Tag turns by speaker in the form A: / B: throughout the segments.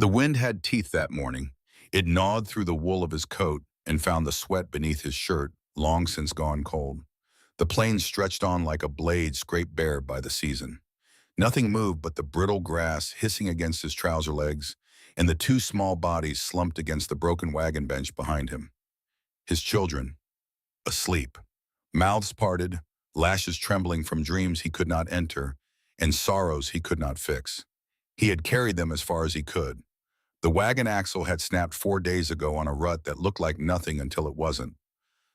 A: The wind had teeth that morning. It gnawed through the wool of his coat and found the sweat beneath his shirt, long since gone cold. The plains stretched on like a blade scraped bare by the season. Nothing moved but the brittle grass hissing against his trouser legs and the two small bodies slumped against the broken wagon bench behind him. His children, asleep, mouths parted, lashes trembling from dreams he could not enter and sorrows he could not fix. He had carried them as far as he could. The wagon axle had snapped 4 days ago on a rut that looked like nothing until it wasn't.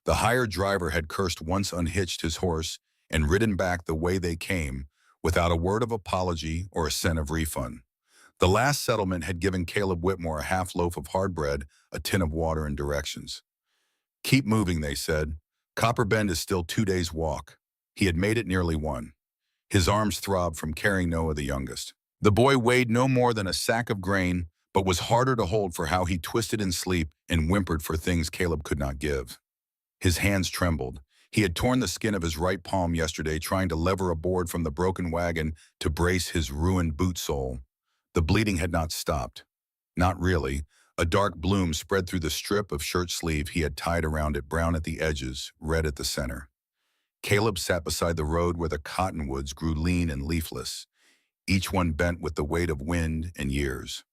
A: The hired driver had cursed once, unhitched his horse, and ridden back the way they came, without a word of apology or a cent of refund. The last settlement had given Caleb Whitmore a half loaf of hard bread, a tin of water, and directions. Keep moving, they said. Copper Bend is still 2 days' walk. He had made it nearly one. His arms throbbed from carrying Noah, the youngest. The boy weighed no more than a sack of grain, but was harder to hold for how he twisted in sleep and whimpered for things Caleb could not give. His hands trembled. He had torn the skin of his right palm yesterday trying to lever a board from the broken wagon to brace his ruined boot sole. The bleeding had not stopped. Not really. A dark bloom spread through the strip of shirt sleeve he had tied around it, brown at the edges, red at the center. Caleb sat beside the road where the cottonwoods grew lean and leafless, each one bent with the weight of wind and years.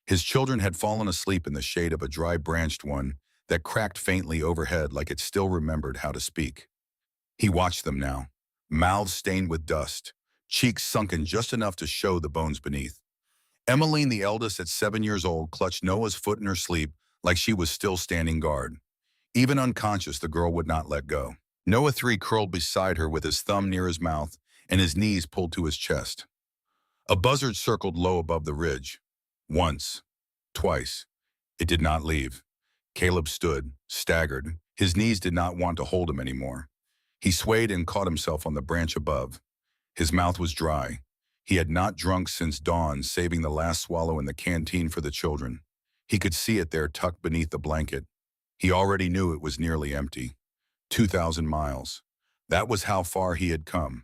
A: His children had fallen asleep in the shade of a dry-branched one that cracked faintly overhead like it still remembered how to speak. He watched them now, mouths stained with dust, cheeks sunken just enough to show the bones beneath. Emmeline, the eldest at 7 years old, clutched Noah's foot in her sleep like she was still standing guard. Even unconscious, the girl would not let go. Noah 3 curled beside her with his thumb near his mouth and his knees pulled to his chest. A buzzard circled low above the ridge. Once, twice. It did not leave. Caleb stood, staggered. His knees did not want to hold him anymore. He swayed and caught himself on the branch above. His mouth was dry. He had not drunk since dawn, saving the last swallow in the canteen for the children. He could see it there tucked beneath the blanket. He already knew it was nearly empty. 2,000 miles. That was how far he had come.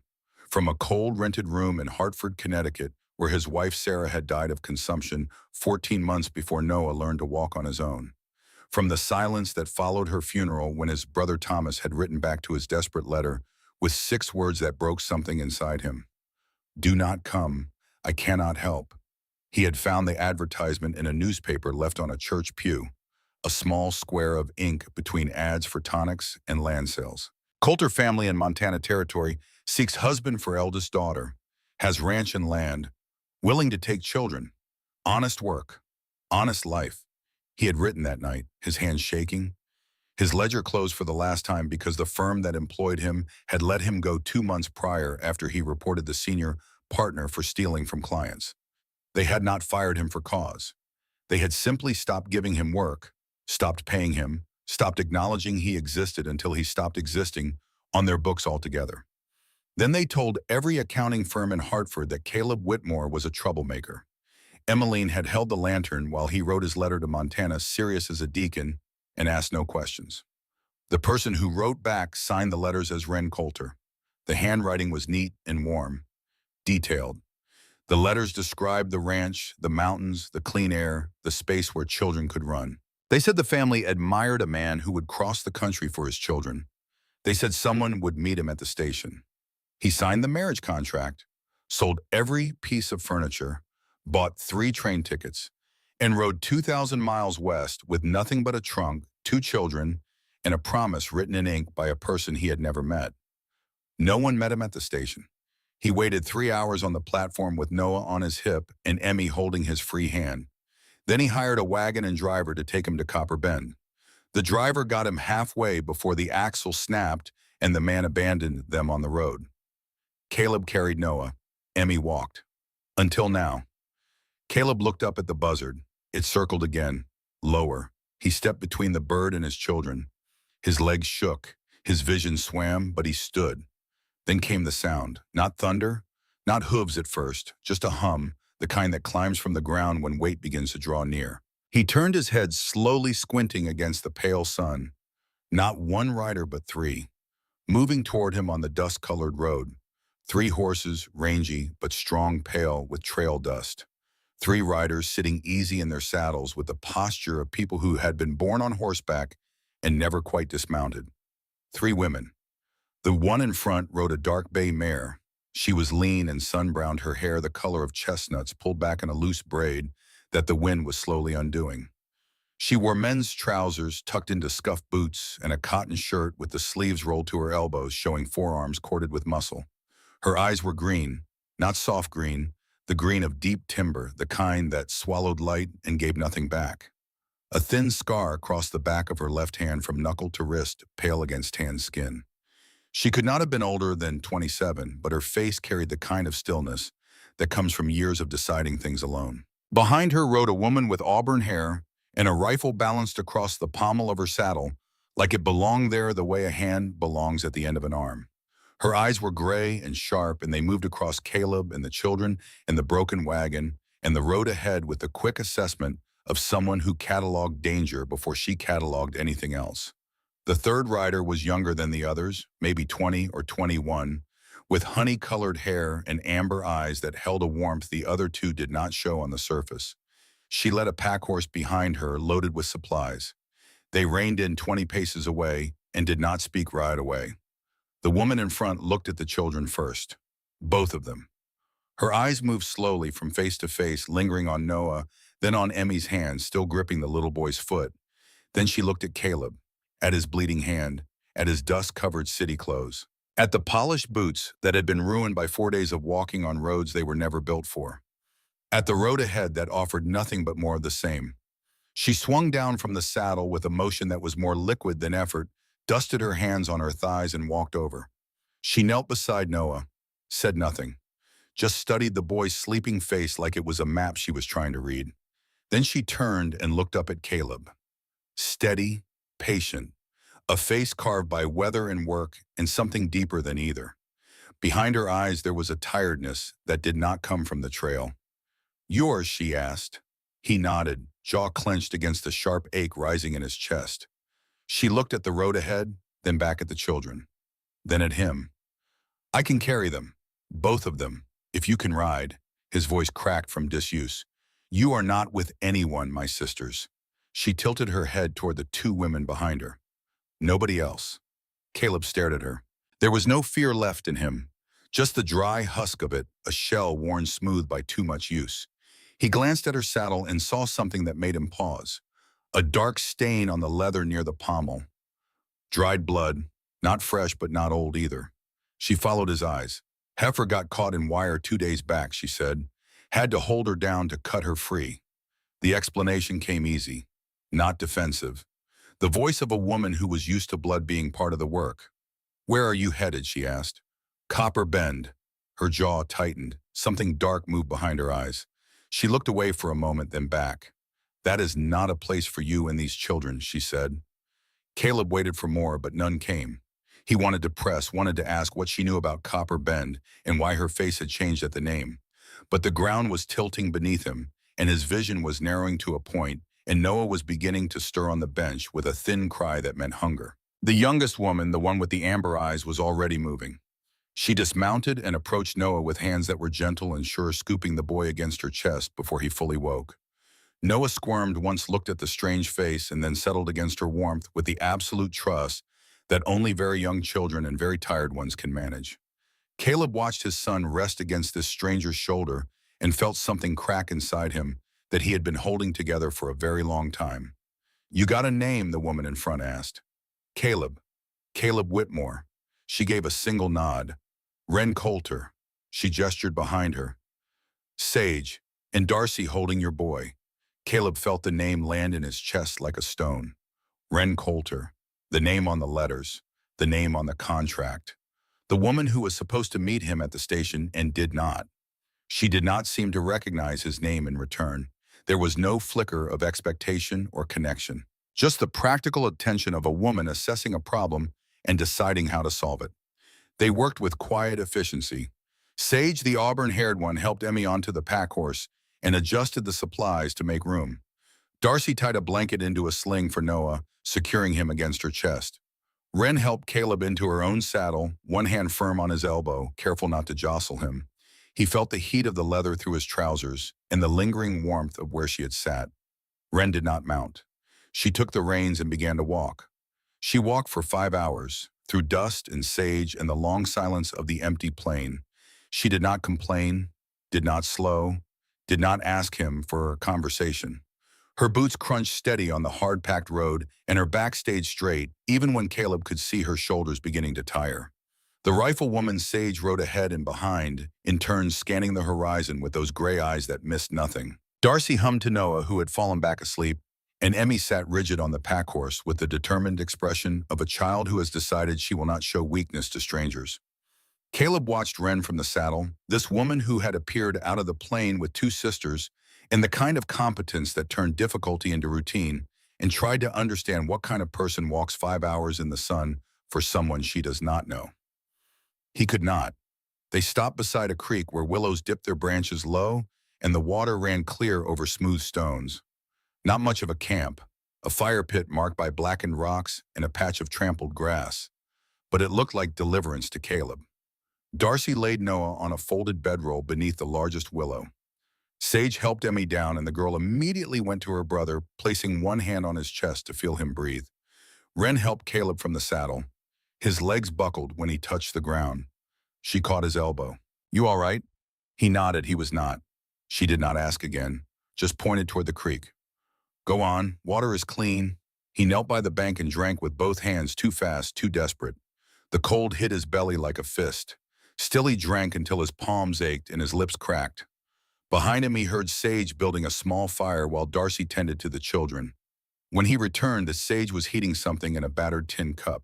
A: From a cold rented room in Hartford, Connecticut, where his wife Sarah had died of consumption 14 months before Noah learned to walk on his own. From the silence that followed her funeral when his brother Thomas had written back to his desperate letter with 6 words that broke something inside him. Do not come. I cannot help. He had found the advertisement in a newspaper left on a church pew, a small square of ink between ads for tonics and land sales. Coulter family in Montana Territory seeks husband for eldest daughter, has ranch and land, willing to take children, honest work, honest life. He had written that night, his hands shaking. His ledger closed for the last time because the firm that employed him had let him go 2 months prior after he reported the senior partner for stealing from clients. They had not fired him for cause. They had simply stopped giving him work, stopped paying him, stopped acknowledging he existed until he stopped existing on their books altogether. Then they told every accounting firm in Hartford that Caleb Whitmore was a troublemaker. Emmeline had held the lantern while he wrote his letter to Montana, serious as a deacon, and asked no questions. The person who wrote back signed the letters as Wren Coulter. The handwriting was neat and warm, detailed. The letters described the ranch, the mountains, the clean air, the space where children could run. They said the family admired a man who would cross the country for his children. They said someone would meet him at the station. He signed the marriage contract, sold every piece of furniture, bought 3 train tickets, and rode 2,000 miles west with nothing but a trunk, 2 children, and a promise written in ink by a person he had never met. No one met him at the station. He waited 3 hours on the platform with Noah on his hip and Emmy holding his free hand. Then he hired a wagon and driver to take him to Copper Bend. The driver got him halfway before the axle snapped and the man abandoned them on the road. Caleb carried Noah. Emmy walked. Until now. Caleb looked up at the buzzard. It circled again, lower. He stepped between the bird and his children. His legs shook. His vision swam, but he stood. Then came the sound. Not thunder, not hooves at first, just a hum, the kind that climbs from the ground when weight begins to draw near. He turned his head, slowly squinting against the pale sun. Not one rider but 3, moving toward him on the dust-colored road. 3 horses, rangy but strong, pale with trail dust. Three riders sitting easy in their saddles with the posture of people who had been born on horseback and never quite dismounted. Three women. The one in front rode a dark bay mare. She was lean and sun-browned, her hair the color of chestnuts pulled back in a loose braid that the wind was slowly undoing. She wore men's trousers tucked into scuffed boots and a cotton shirt with the sleeves rolled to her elbows, showing forearms corded with muscle. Her eyes were green, not soft green, the green of deep timber, the kind that swallowed light and gave nothing back. A thin scar crossed the back of her left hand from knuckle to wrist, pale against tan skin. She could not have been older than 27, but her face carried the kind of stillness that comes from years of deciding things alone. Behind her rode a woman with auburn hair and a rifle balanced across the pommel of her saddle, like it belonged there the way a hand belongs at the end of an arm. Her eyes were gray and sharp, and they moved across Caleb and the children and the broken wagon and the road ahead with the quick assessment of someone who cataloged danger before she cataloged anything else. The third rider was younger than the others, maybe 20 or 21, with honey-colored hair and amber eyes that held a warmth the other two did not show on the surface. She led a packhorse behind her, loaded with supplies. They reined in 20 paces away and did not speak right away. The woman in front looked at the children first, both of them. Her eyes moved slowly from face to face, lingering on Noah, then on Emmy's hand, still gripping the little boy's foot. Then she looked at Caleb, at his bleeding hand, at his dust-covered city clothes, at the polished boots that had been ruined by 4 days of walking on roads they were never built for, at the road ahead that offered nothing but more of the same. She swung down from the saddle with a motion that was more liquid than effort, dusted her hands on her thighs and walked over. She knelt beside Noah, said nothing, just studied the boy's sleeping face like it was a map she was trying to read. Then she turned and looked up at Caleb. Steady, patient, a face carved by weather and work and something deeper than either. Behind her eyes there was a tiredness that did not come from the trail. Yours, she asked. He nodded, jaw clenched against a sharp ache rising in his chest. She looked at the road ahead, then back at the children, then at him. I can carry them, both of them, if you can ride. His voice cracked from disuse. You are not with anyone, my sisters. She tilted her head toward the two women behind her. Nobody else. Caleb stared at her. There was no fear left in him, just the dry husk of it, a shell worn smooth by too much use. He glanced at her saddle and saw something that made him pause. A dark stain on the leather near the pommel. Dried blood, not fresh but not old either. She followed his eyes. Heifer got caught in wire 2 days back, she said. Had to hold her down to cut her free. The explanation came easy, not defensive. The voice of a woman who was used to blood being part of the work. Where are you headed, she asked. Copper Bend. Her jaw tightened. Something dark moved behind her eyes. She looked away for a moment, then back. That is not a place for you and these children, she said. Caleb waited for more, but none came. He wanted to press, wanted to ask what she knew about Copper Bend and why her face had changed at the name. But the ground was tilting beneath him, and his vision was narrowing to a point, and Noah was beginning to stir on the bench with a thin cry that meant hunger. The youngest woman, the one with the amber eyes, was already moving. She dismounted and approached Noah with hands that were gentle and sure, scooping the boy against her chest before he fully woke. Noah squirmed, once looked at the strange face, and then settled against her warmth with the absolute trust that only very young children and very tired ones can manage. Caleb watched his son rest against this stranger's shoulder and felt something crack inside him that he had been holding together for a very long time. You got a name, the woman in front asked. Caleb. Caleb Whitmore. She gave a single nod. Wren Coulter. She gestured behind her. Sage. And Darcy holding your boy. Caleb felt the name land in his chest like a stone. Wren Coulter. The name on the letters. The name on the contract. The woman who was supposed to meet him at the station and did not. She did not seem to recognize his name in return. There was no flicker of expectation or connection. Just the practical attention of a woman assessing a problem and deciding how to solve it. They worked with quiet efficiency. Sage, the auburn-haired one, helped Emmy onto the pack horse and adjusted the supplies to make room. Darcy tied a blanket into a sling for Noah, securing him against her chest. Wren helped Caleb into her own saddle, one hand firm on his elbow, careful not to jostle him. He felt the heat of the leather through his trousers and the lingering warmth of where she had sat. Wren did not mount. She took the reins and began to walk. She walked for 5 hours, through dust and sage and the long silence of the empty plain. She did not complain, did not slow, did not ask him for a conversation. Her boots crunched steady on the hard-packed road, and her back stayed straight, even when Caleb could see her shoulders beginning to tire. The riflewoman Sage rode ahead and behind, in turn scanning the horizon with those gray eyes that missed nothing. Darcy hummed to Noah, who had fallen back asleep, and Emmy sat rigid on the pack horse with the determined expression of a child who has decided she will not show weakness to strangers. Caleb watched Wren from the saddle, this woman who had appeared out of the plain with two sisters, and the kind of competence that turned difficulty into routine, and tried to understand what kind of person walks 5 hours in the sun for someone she does not know. He could not. They stopped beside a creek where willows dipped their branches low, and the water ran clear over smooth stones. Not much of a camp, a fire pit marked by blackened rocks and a patch of trampled grass, but it looked like deliverance to Caleb. Darcy laid Noah on a folded bedroll beneath the largest willow. Sage helped Emmy down, and the girl immediately went to her brother, placing one hand on his chest to feel him breathe. Wren helped Caleb from the saddle. His legs buckled when he touched the ground. She caught his elbow. "You all right?" He nodded. He was not. She did not ask again, just pointed toward the creek. "Go on, water is clean." He knelt by the bank and drank with both hands, too fast, too desperate. The cold hit his belly like a fist. Still he drank until his palms ached and his lips cracked. Behind him he heard Sage building a small fire while Darcy tended to the children. When he returned, the Sage was heating something in a battered tin cup.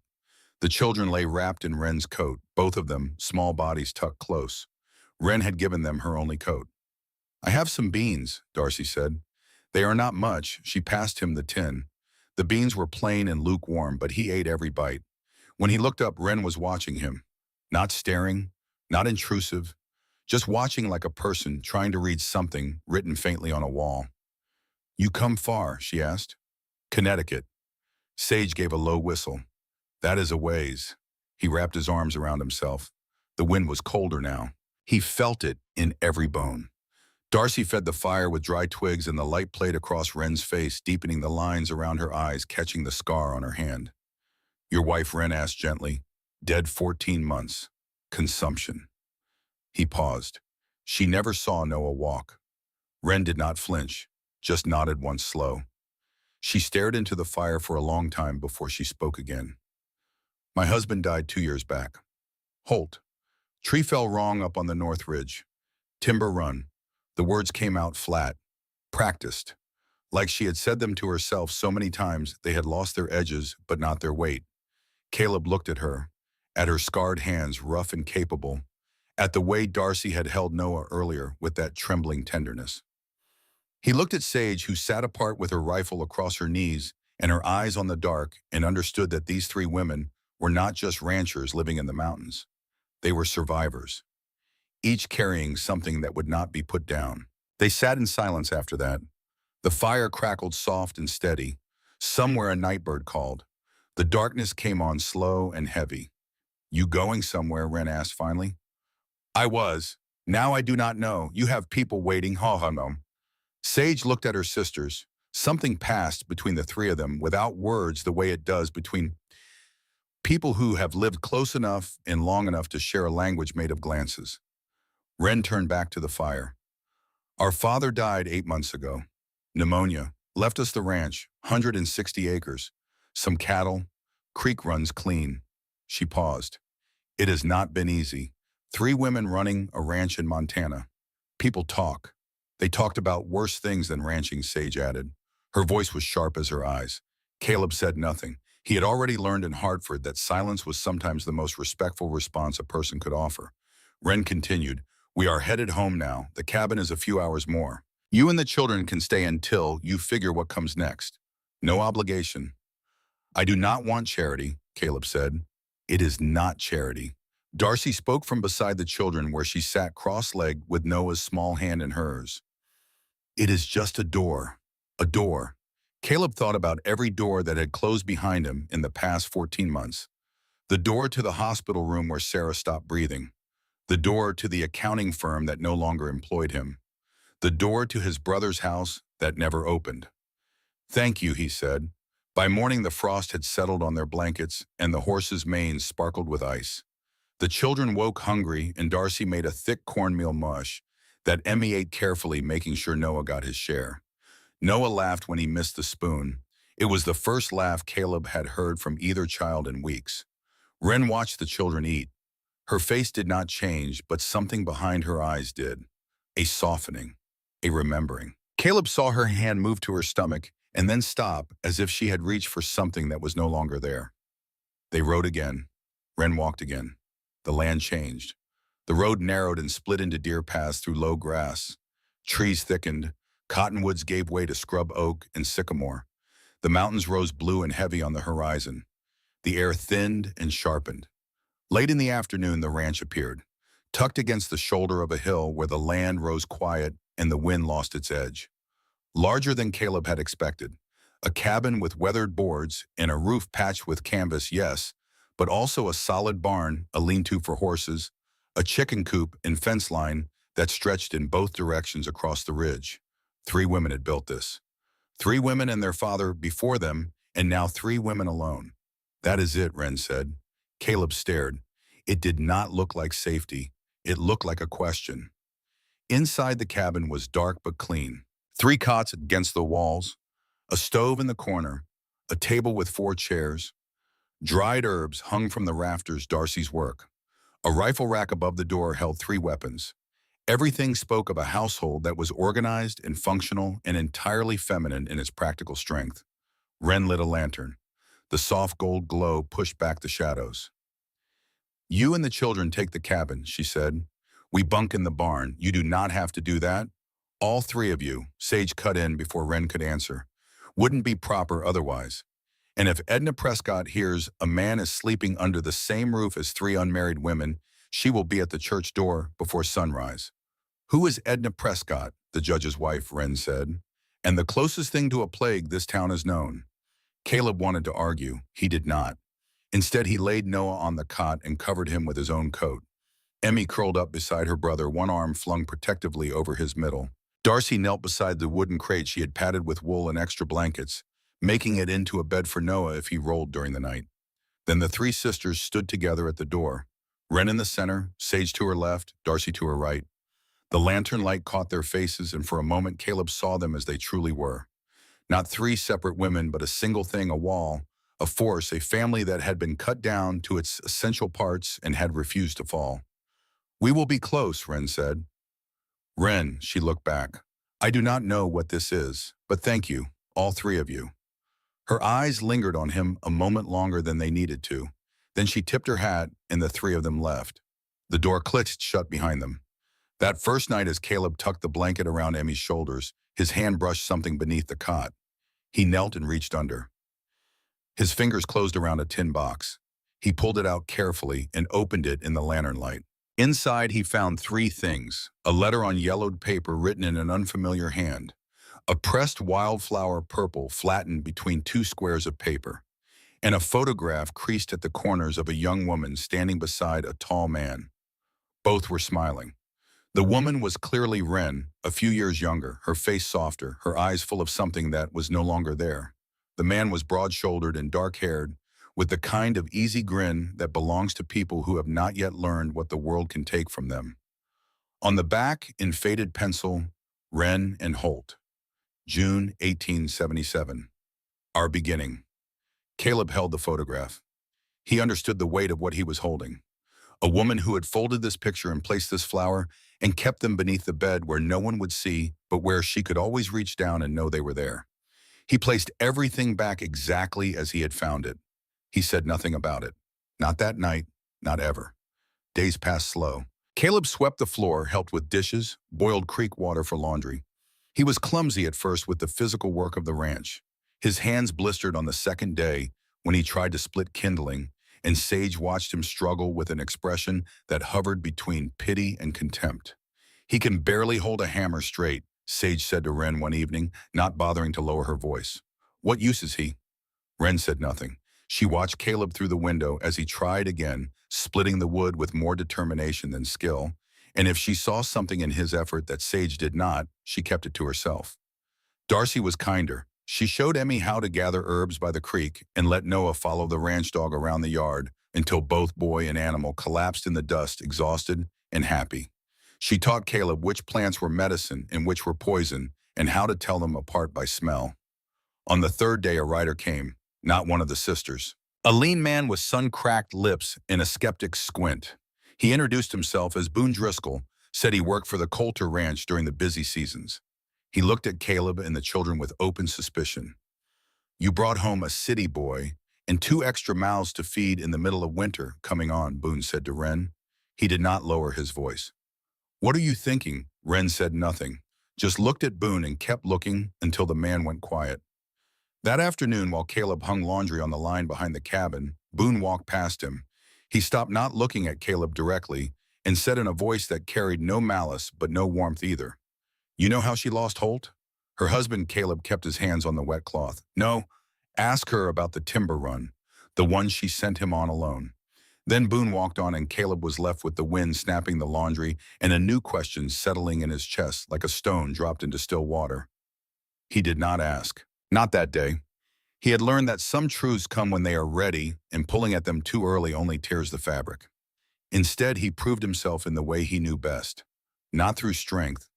A: The children lay wrapped in Wren's coat, both of them, small bodies tucked close. Wren had given them her only coat. "I have some beans," Darcy said. "They are not much." She passed him the tin. The beans were plain and lukewarm, but he ate every bite. When he looked up, Wren was watching him. Not staring, not intrusive, just watching like a person trying to read something written faintly on a wall. "You come far?" she asked. "Connecticut." Sage gave a low whistle. "That is a ways." He wrapped his arms around himself. The wind was colder now. He felt it in every bone. Darcy fed the fire with dry twigs, and the light played across Wren's face, deepening the lines around her eyes, catching the scar on her hand. "Your wife," Wren asked gently. "Dead 14 months. Consumption." He paused. She never saw Noah walk. Wren did not flinch, just nodded once slow. She stared into the fire for a long time before she spoke again. "My husband died 2 years back. Holt. Tree fell wrong up on the North Ridge. Timber run." The words came out flat, practiced, like she had said them to herself so many times they had lost their edges but not their weight. Caleb looked at her scarred hands, rough and capable, at the way Darcy had held Noah earlier with that trembling tenderness. He looked at Sage, who sat apart with her rifle across her knees and her eyes on the dark, and understood that these three women were not just ranchers living in the mountains. They were survivors, each carrying something that would not be put down. They sat in silence after that. The fire crackled soft and steady. Somewhere a nightbird called. The darkness came on slow and heavy. "You going somewhere?" Wren asked finally. "I was. Now I do not know. You have people waiting." "Ha ha no." Sage looked at her sisters. Something passed between the three of them without words, the way it does between people who have lived close enough and long enough to share a language made of glances. Wren turned back to the fire. "Our father died 8 months ago. Pneumonia. Left us the ranch, 160 acres. Some cattle. Creek runs clean." She paused. "It has not been easy. 3 women running a ranch in Montana. People talk. They talked about worse things than ranching," Sage added. Her voice was sharp as her eyes. Caleb said nothing. He had already learned in Hartford that silence was sometimes the most respectful response a person could offer. Wren continued, "We are headed home now. The cabin is a few hours more. You and the children can stay until you figure what comes next. No obligation." "I do not want charity," Caleb said. "It is not charity." Darcy spoke from beside the children where she sat cross-legged with Noah's small hand in hers. "It is just a door. A door." Caleb thought about every door that had closed behind him in the past 14 months. The door to the hospital room where Sarah stopped breathing. The door to the accounting firm that no longer employed him. The door to his brother's house that never opened. "Thank you," he said. By morning the frost had settled on their blankets and the horses' manes sparkled with ice. The children woke hungry and Darcy made a thick cornmeal mush that Emmy ate carefully, making sure Noah got his share. Noah laughed when he missed the spoon. It was the first laugh Caleb had heard from either child in weeks. Wren watched the children eat. Her face did not change, but something behind her eyes did. A softening, a remembering. Caleb saw her hand move to her stomach and then stop as if she had reached for something that was no longer there. They rode again. Wren walked again. The land changed. The road narrowed and split into deer paths through low grass. Trees thickened. Cottonwoods gave way to scrub oak and sycamore. The mountains rose blue and heavy on the horizon. The air thinned and sharpened. Late in the afternoon, the ranch appeared, tucked against the shoulder of a hill where the land rose quiet and the wind lost its edge. Larger than Caleb had expected. A cabin with weathered boards and a roof patched with canvas, yes, but also a solid barn, a lean-to for horses, a chicken coop and fence line that stretched in both directions across the ridge. 3 women had built this. 3 women and their father before them, and now 3 women alone. "That is it," Wren said. Caleb stared. It did not look like safety. It looked like a question. Inside the cabin was dark but clean. 3 cots against the walls, a stove in the corner, a table with 4 chairs. Dried herbs hung from the rafters, Darcy's work. A rifle rack above the door held 3 weapons. Everything spoke of a household that was organized and functional and entirely feminine in its practical strength. Wren lit a lantern. The soft gold glow pushed back the shadows. "You and the children take the cabin," she said. "We bunk in the barn. You do not have to do that. All 3 of you," Sage cut in before Wren could answer. "Wouldn't be proper otherwise. And if Edna Prescott hears a man is sleeping under the same roof as 3 unmarried women, she will be at the church door before sunrise." "Who is Edna Prescott?" the judge's wife, Wren said. "And the closest thing to a plague this town has known." Caleb wanted to argue. He did not. Instead, he laid Noah on the cot and covered him with his own coat. Emmy curled up beside her brother, one arm flung protectively over his middle. Darcy knelt beside the wooden crate she had padded with wool and extra blankets, making it into a bed for Noah if he rolled during the night. Then the 3 sisters stood together at the door. Wren in the center, Sage to her left, Darcy to her right. The lantern light caught their faces, and for a moment Caleb saw them as they truly were. Not 3 separate women, but a single thing, a wall, a force, a family that had been cut down to its essential parts and had refused to fall. "We will be close," Wren said. "Wren," she looked back. "I do not know what this is, but thank you, all 3 of you." Her eyes lingered on him a moment longer than they needed to. Then she tipped her hat, and the 3 of them left. The door clicked shut behind them. That first night, as Caleb tucked the blanket around Emmy's shoulders, his hand brushed something beneath the cot. He knelt and reached under. His fingers closed around a tin box. He pulled it out carefully and opened it in the lantern light. Inside, he found 3 things: a letter on yellowed paper written in an unfamiliar hand, a pressed wildflower purple flattened between 2 squares of paper, and a photograph creased at the corners of a young woman standing beside a tall man. Both were smiling. The woman was clearly Wren, a few years younger, her face softer, her eyes full of something that was no longer there. The man was broad-shouldered and dark-haired, with the kind of easy grin that belongs to people who have not yet learned what the world can take from them. On the back, in faded pencil, Wren and Holt. June 1877. Our beginning. Caleb held the photograph. He understood the weight of what he was holding. A woman who had folded this picture and placed this flower and kept them beneath the bed where no one would see, but where she could always reach down and know they were there. He placed everything back exactly as he had found it. He said nothing about it. Not that night, not ever. Days passed slow. Caleb swept the floor, helped with dishes, boiled creek water for laundry. He was clumsy at first with the physical work of the ranch. His hands blistered on the second day when he tried to split kindling, and Sage watched him struggle with an expression that hovered between pity and contempt. "He can barely hold a hammer straight," Sage said to Wren one evening, not bothering to lower her voice. "What use is he?" Wren said nothing. She watched Caleb through the window as he tried again, splitting the wood with more determination than skill, and if she saw something in his effort that Sage did not, she kept it to herself. Darcy was kinder. She showed Emmy how to gather herbs by the creek and let Noah follow the ranch dog around the yard until both boy and animal collapsed in the dust, exhausted and happy. She taught Caleb which plants were medicine and which were poison and how to tell them apart by smell. On the third day, a rider came, not one of the sisters. A lean man with sun-cracked lips and a skeptic's squint. He introduced himself as Boone Driscoll, said he worked for the Coulter Ranch during the busy seasons. He looked at Caleb and the children with open suspicion. "You brought home a city boy and 2 extra mouths to feed in the middle of winter coming on," Boone said to Wren. He did not lower his voice. "What are you thinking?" Wren said nothing, just looked at Boone and kept looking until the man went quiet. That afternoon, while Caleb hung laundry on the line behind the cabin, Boone walked past him. He stopped, not looking at Caleb directly, and said in a voice that carried no malice but no warmth either, "You know how she lost Holt?" Her husband Caleb kept his hands on the wet cloth. "No, ask her about the timber run, the one she sent him on alone." Then Boone walked on and Caleb was left with the wind snapping the laundry and a new question settling in his chest like a stone dropped into still water. He did not ask. Not that day. He had learned that some truths come when they are ready, and pulling at them too early only tears the fabric. Instead, he proved himself in the way he knew best. Not through strength,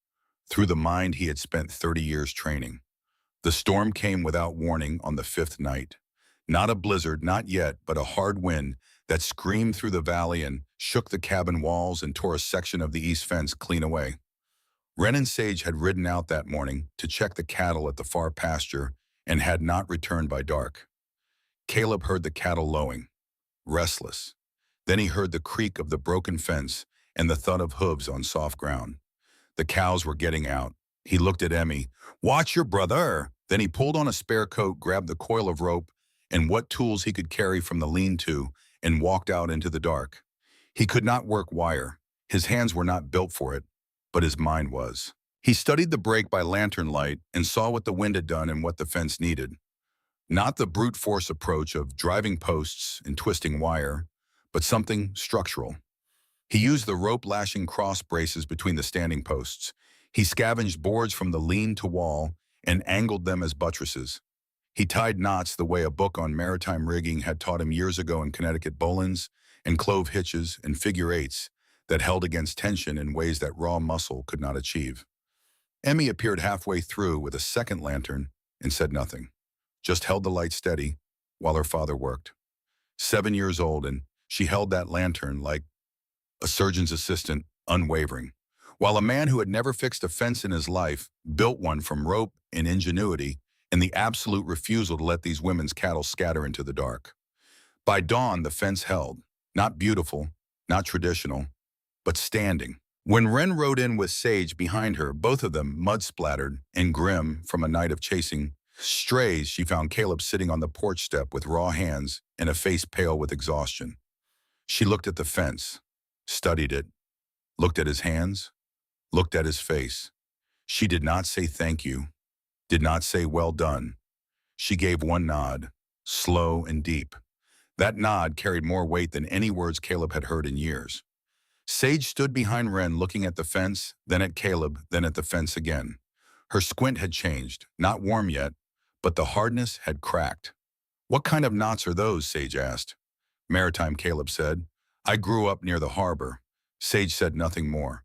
A: through the mind he had spent 30 years training. The storm came without warning on the 5th night. Not a blizzard, not yet, but a hard wind that screamed through the valley and shook the cabin walls and tore a section of the east fence clean away. Wren and Sage had ridden out that morning to check the cattle at the far pasture and had not returned by dark. Caleb heard the cattle lowing, restless. Then he heard the creak of the broken fence and the thud of hooves on soft ground. The cows were getting out. He looked at Emmy. "Watch your brother!" Then he pulled on a spare coat, grabbed the coil of rope and what tools he could carry from the lean-to, and walked out into the dark. He could not work wire. His hands were not built for it, but his mind was. He studied the break by lantern light and saw what the wind had done and what the fence needed. Not the brute force approach of driving posts and twisting wire, but something structural. He used the rope lashing cross braces between the standing posts. He scavenged boards from the lean-to wall and angled them as buttresses. He tied knots the way a book on maritime rigging had taught him years ago in Connecticut, bowlines and clove hitches and figure-eights that held against tension in ways that raw muscle could not achieve. Emmy appeared halfway through with a second lantern and said nothing, just held the light steady while her father worked. 7 years old, and she held that lantern like a surgeon's assistant, unwavering, while a man who had never fixed a fence in his life built one from rope and ingenuity and the absolute refusal to let these women's cattle scatter into the dark. By dawn, the fence held, not beautiful, not traditional, but standing. When Wren rode in with Sage behind her, both of them mud-splattered and grim from a night of chasing strays, she found Caleb sitting on the porch step with raw hands and a face pale with exhaustion. She looked at the fence, studied it, looked at his hands, looked at his face. She did not say thank you, did not say well done. She gave one nod, slow and deep. That nod carried more weight than any words Caleb had heard in years. Sage stood behind Wren looking at the fence, then at Caleb, then at the fence again. Her squint had changed, not warm yet, but the hardness had cracked. "What kind of knots are those?" Sage asked. "Maritime," Caleb said. "I grew up near the harbor." Sage said nothing more.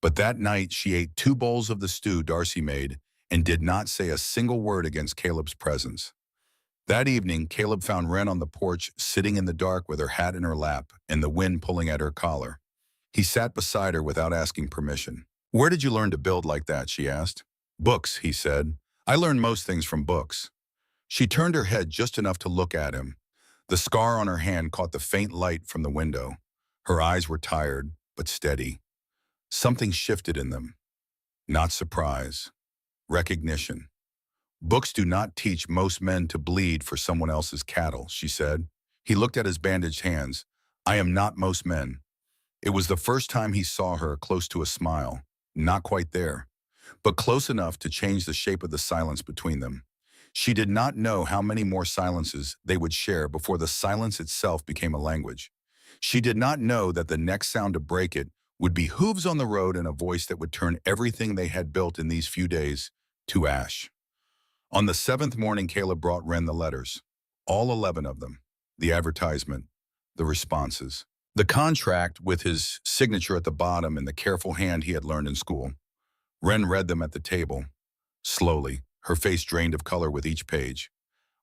A: But that night she ate 2 bowls of the stew Darcy made and did not say a single word against Caleb's presence. That evening, Caleb found Wren on the porch sitting in the dark with her hat in her lap and the wind pulling at her collar. He sat beside her without asking permission. "Where did you learn to build like that?" she asked. "Books," he said. "I learned most things from books." She turned her head just enough to look at him. The scar on her hand caught the faint light from the window. Her eyes were tired, but steady. Something shifted in them. Not surprise. Recognition. "Books do not teach most men to bleed for someone else's cattle," she said. He looked at his bandaged hands. "I am not most men." It was the first time he saw her close to a smile, not quite there, but close enough to change the shape of the silence between them. She did not know how many more silences they would share before the silence itself became a language. She did not know that the next sound to break it would be hooves on the road and a voice that would turn everything they had built in these few days to ash. On the seventh morning, Caleb brought Wren the letters, all 11 of them, the advertisement, the responses, the contract with his signature at the bottom and the careful hand he had learned in school. Wren read them at the table, slowly, her face drained of color with each page.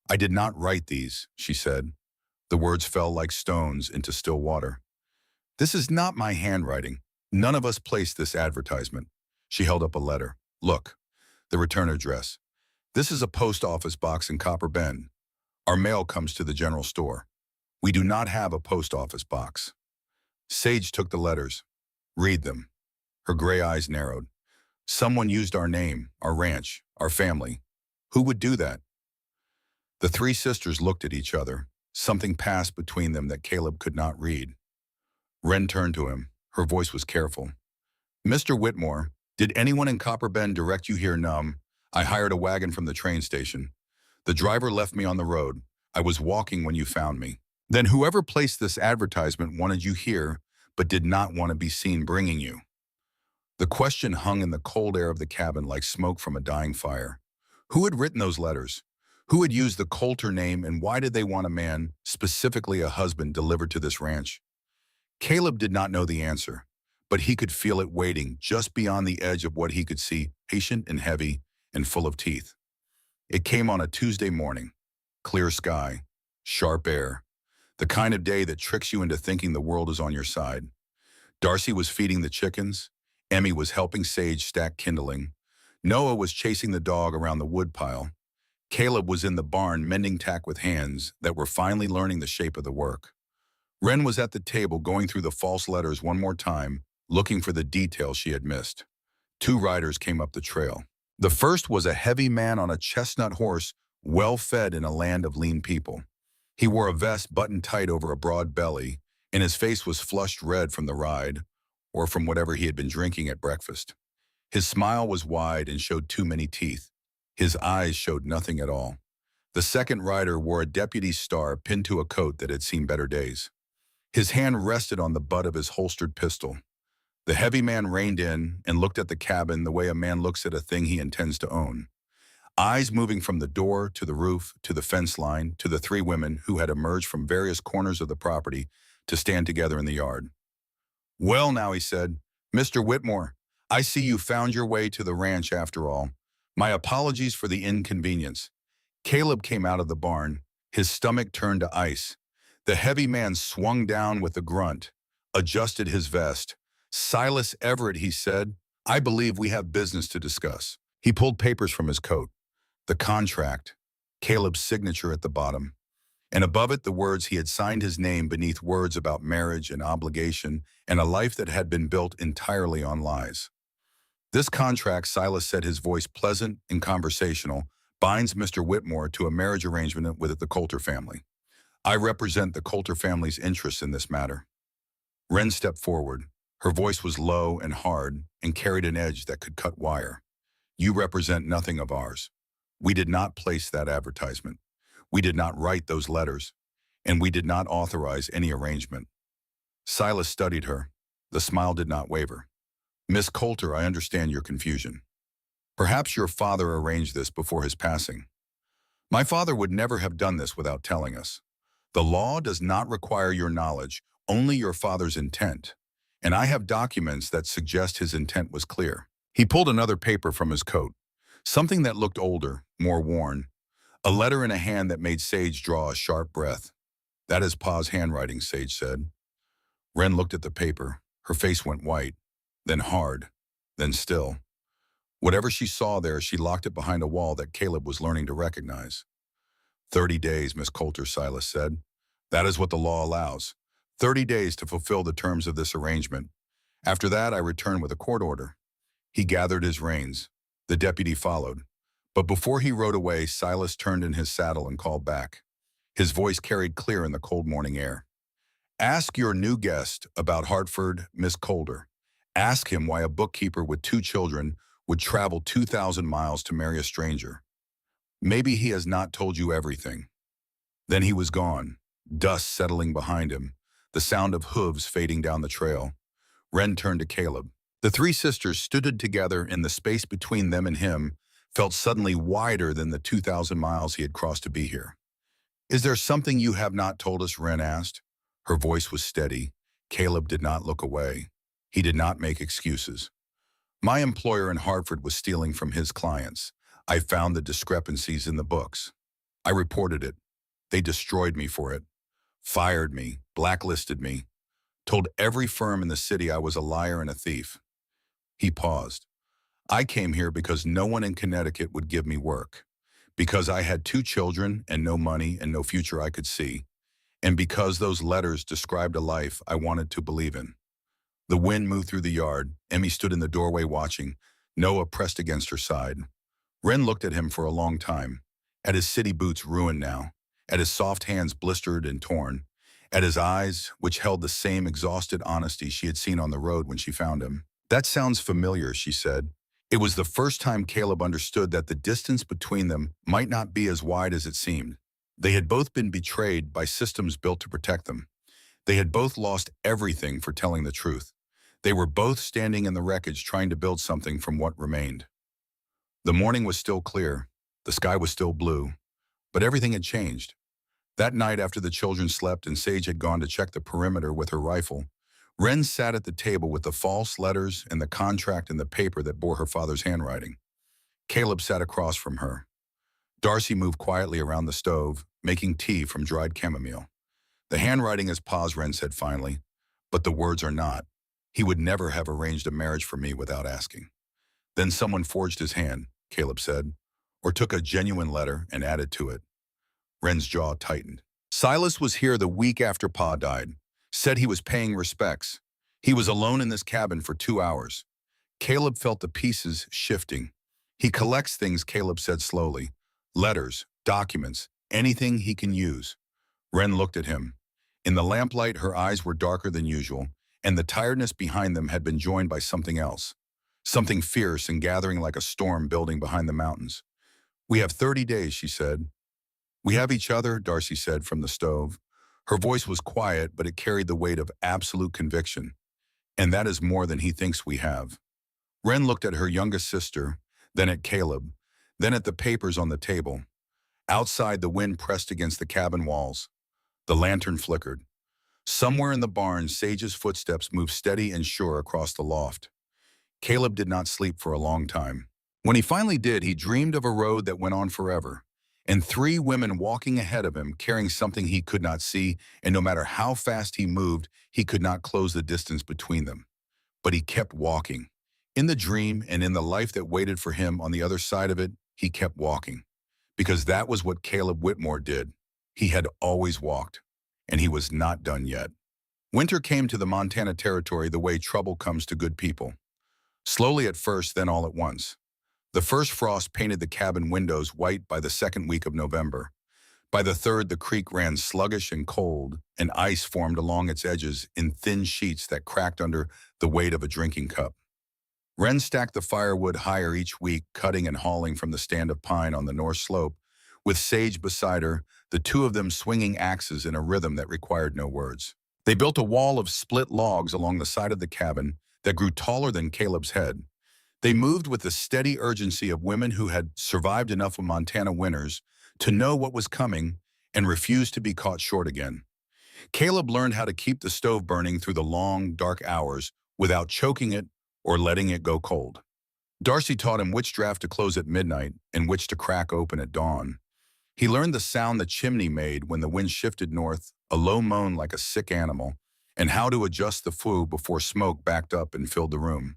A: "I did not write these," she said. The words fell like stones into still water. "This is not my handwriting. None of us placed this advertisement." She held up a letter. "Look, the return address. This is a post office box in Copper Bend. Our mail comes to the general store. We do not have a post office box." Sage took the letters. "Read them." Her gray eyes narrowed. "Someone used our name, our ranch, our family. Who would do that?" The three sisters looked at each other. Something passed between them that Caleb could not read. Wren turned to him. Her voice was careful. "Mr. Whitmore, did anyone in Copper Bend direct you here? Numb. I hired a wagon from the train station. The driver left me on the road. I was walking when you found me. Then whoever placed this advertisement wanted you here, but did not want to be seen bringing you." The question hung in the cold air of the cabin like smoke from a dying fire. Who had written those letters? Who had used the Coulter name, and why did they want a man, specifically a husband, delivered to this ranch? Caleb did not know the answer, but he could feel it waiting just beyond the edge of what he could see, patient and heavy and full of teeth. It came on a Tuesday morning. Clear sky, sharp air, the kind of day that tricks you into thinking the world is on your side. Darcy was feeding the chickens. Emmy was helping Sage stack kindling. Noah was chasing the dog around the woodpile. Caleb was in the barn mending tack with hands that were finally learning the shape of the work. Wren was at the table going through the false letters one more time, looking for the details she had missed. Two riders came up the trail. The first was a heavy man on a chestnut horse, well-fed in a land of lean people. He wore a vest buttoned tight over a broad belly, and his face was flushed red from the ride, or from whatever he had been drinking at breakfast. His smile was wide and showed too many teeth. His eyes showed nothing at all. The second rider wore a deputy's star pinned to a coat that had seen better days. His hand rested on the butt of his holstered pistol. The heavy man reined in and looked at the cabin the way a man looks at a thing he intends to own. Eyes moving from the door to the roof to the fence line to the three women who had emerged from various corners of the property to stand together in the yard. "Well now," he said, "Mr. Whitmore, I see you found your way to the ranch after all. My apologies for the inconvenience." Caleb came out of the barn, his stomach turned to ice. The heavy man swung down with a grunt, adjusted his vest. "Silas Everett," he said, "I believe we have business to discuss." He pulled papers from his coat. The contract, Caleb's signature at the bottom, and above it the words he had signed his name beneath words about marriage and obligation and a life that had been built entirely on lies. "This contract," Silas said, his voice pleasant and conversational, "binds Mr. Whitmore to a marriage arrangement with the Coulter family. I represent the Coulter family's interests in this matter." Wren stepped forward. Her voice was low and hard and carried an edge that could cut wire. "You represent nothing of ours. We did not place that advertisement. We did not write those letters, and we did not authorize any arrangement." Silas studied her. The smile did not waver. "Miss Coulter, I understand your confusion. Perhaps your father arranged this before his passing. My father would never have done this without telling us. The law does not require your knowledge, only your father's intent, and I have documents that suggest his intent was clear." He pulled another paper from his coat, something that looked older, more worn, a letter in a hand that made Sage draw a sharp breath. "That is Pa's handwriting," Sage said. Wren looked at the paper. Her face went white, then hard, then still. Whatever she saw there, she locked it behind a wall that Caleb was learning to recognize. 30 days, Miss Coulter," Silas said. "That is what the law allows. 30 days to fulfill the terms of this arrangement. After that, I return with a court order." He gathered his reins. The deputy followed. But before he rode away, Silas turned in his saddle and called back. His voice carried clear in the cold morning air. "Ask your new guest about Hartford, Miss Coulter. Ask him why a bookkeeper with 2 children would travel 2,000 miles to marry a stranger. Maybe he has not told you everything." Then he was gone, dust settling behind him. the sound of hooves fading down the trail. Wren turned to Caleb. The three sisters stood together, and the space between them and him felt suddenly wider than the 2,000 miles he had crossed to be here. "Is there something you have not told us?" Wren asked. Her voice was steady. Caleb did not look away. He did not make excuses. "My employer in Hartford was stealing from his clients. I found the discrepancies in the books. I reported it. They destroyed me for it, fired me, blacklisted me, told every firm in the city I was a liar and a thief." He paused. "I came here because no one in Connecticut would give me work, because I had two children and no money and no future I could see, and because those letters described a life I wanted to believe in." The wind moved through the yard. Emmy stood in the doorway watching, Noah pressed against her side. Wren looked at him for a long time, at his city boots ruined now, at his soft hands blistered and torn, at his eyes, which held the same exhausted honesty she had seen on the road when she found him. "That sounds familiar," she said. It was the first time Caleb understood that the distance between them might not be as wide as it seemed. They had both been betrayed by systems built to protect them. They had both lost everything for telling the truth. They were both standing in the wreckage trying to build something from what remained. The morning was still clear. The sky was still blue. But everything had changed. That night, after the children slept and Sage had gone to check the perimeter with her rifle, Wren sat at the table with the false letters and the contract and the paper that bore her father's handwriting. Caleb sat across from her. Darcy moved quietly around the stove, making tea from dried chamomile. "The handwriting is Pa's," Wren said finally, "but the words are not. He would never have arranged a marriage for me without asking." "Then someone forged his hand," Caleb said, "or took a genuine letter and added to it." Wren's jaw tightened. "Silas was here the week after Pa died. Said he was paying respects. He was alone in this cabin for 2 hours." Caleb felt the pieces shifting. "He collects things," Caleb said slowly. "Letters, documents, anything he can use." Wren looked at him. In the lamplight, her eyes were darker than usual, and the tiredness behind them had been joined by something else. Something fierce and gathering like a storm building behind the mountains. "We have 30 days, she said. "We have each other," Darcy said from the stove. Her voice was quiet, but it carried the weight of absolute conviction. "And that is more than he thinks we have." Wren looked at her youngest sister, then at Caleb, then at the papers on the table. Outside, the wind pressed against the cabin walls. The lantern flickered. Somewhere in the barn, Sage's footsteps moved steady and sure across the loft. Caleb did not sleep for a long time. When he finally did, he dreamed of a road that went on forever, and three women walking ahead of him carrying something he could not see, and no matter how fast he moved, he could not close the distance between them. But he kept walking. In the dream and in the life that waited for him on the other side of it, he kept walking. Because that was what Caleb Whitmore did. He had always walked, and he was not done yet. Winter came to the Montana Territory the way trouble comes to good people. Slowly at first, then all at once. The first frost painted the cabin windows white by the second week of November. By the third, the creek ran sluggish and cold, and ice formed along its edges in thin sheets that cracked under the weight of a drinking cup. Wren stacked the firewood higher each week, cutting and hauling from the stand of pine on the north slope, with Sage beside her, the two of them swinging axes in a rhythm that required no words. They built a wall of split logs along the side of the cabin that grew taller than Caleb's head. They moved with the steady urgency of women who had survived enough of Montana winters to know what was coming and refused to be caught short again. Caleb learned how to keep the stove burning through the long, dark hours without choking it or letting it go cold. Darcy taught him which draft to close at midnight and which to crack open at dawn. He learned the sound the chimney made when the wind shifted north, a low moan like a sick animal, and how to adjust the flue before smoke backed up and filled the room.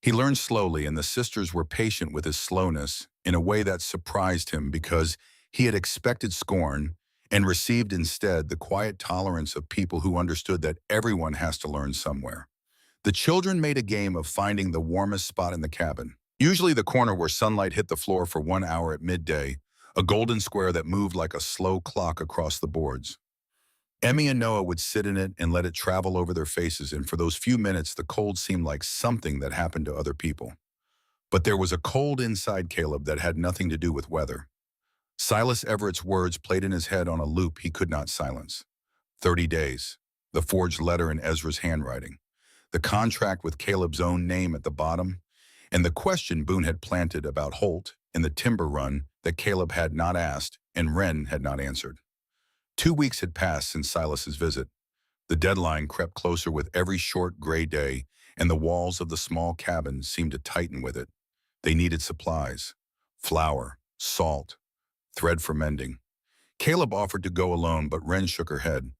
A: He learned slowly, and the sisters were patient with his slowness in a way that surprised him because he had expected scorn and received instead the quiet tolerance of people who understood that everyone has to learn somewhere. The children made a game of finding the warmest spot in the cabin, usually the corner where sunlight hit the floor for 1 hour at midday, a golden square that moved like a slow clock across the boards. Emmy and Noah would sit in it and let it travel over their faces, and for those few minutes the cold seemed like something that happened to other people. But there was a cold inside Caleb that had nothing to do with weather. Silas Everett's words played in his head on a loop he could not silence. 30 days. the forged letter in Ezra's handwriting, the contract with Caleb's own name at the bottom, and the question Boone had planted about Holt in the timber run that Caleb had not asked and Wren had not answered. 2 weeks had passed since Silas's visit. The deadline crept closer with every short gray day, and the walls of the small cabin seemed to tighten with it. They needed supplies: flour, salt, thread for mending. Caleb offered to go alone, but Wren shook her head.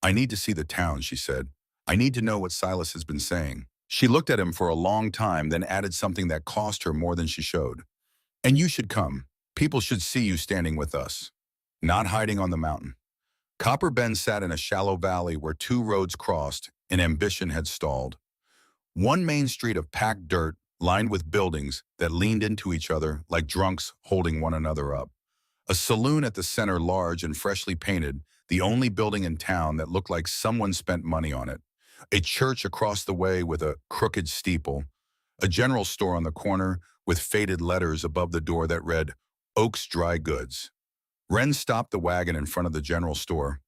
A: "I need to see the town," she said. "I need to know what Silas has been saying." She looked at him for a long time, then added something that cost her more than she showed. "And you should come. People should see you standing with us, not hiding on the mountain." Copper Bend sat in a shallow valley where two roads crossed and ambition had stalled. One main street of packed dirt, lined with buildings that leaned into each other like drunks holding one another up. A saloon at the center, large and freshly painted, the only building in town that looked like someone spent money on it. A church across the way with a crooked steeple. A general store on the corner with faded letters above the door that read, "Oak's Dry Goods." Wren stopped the wagon in front of the general store.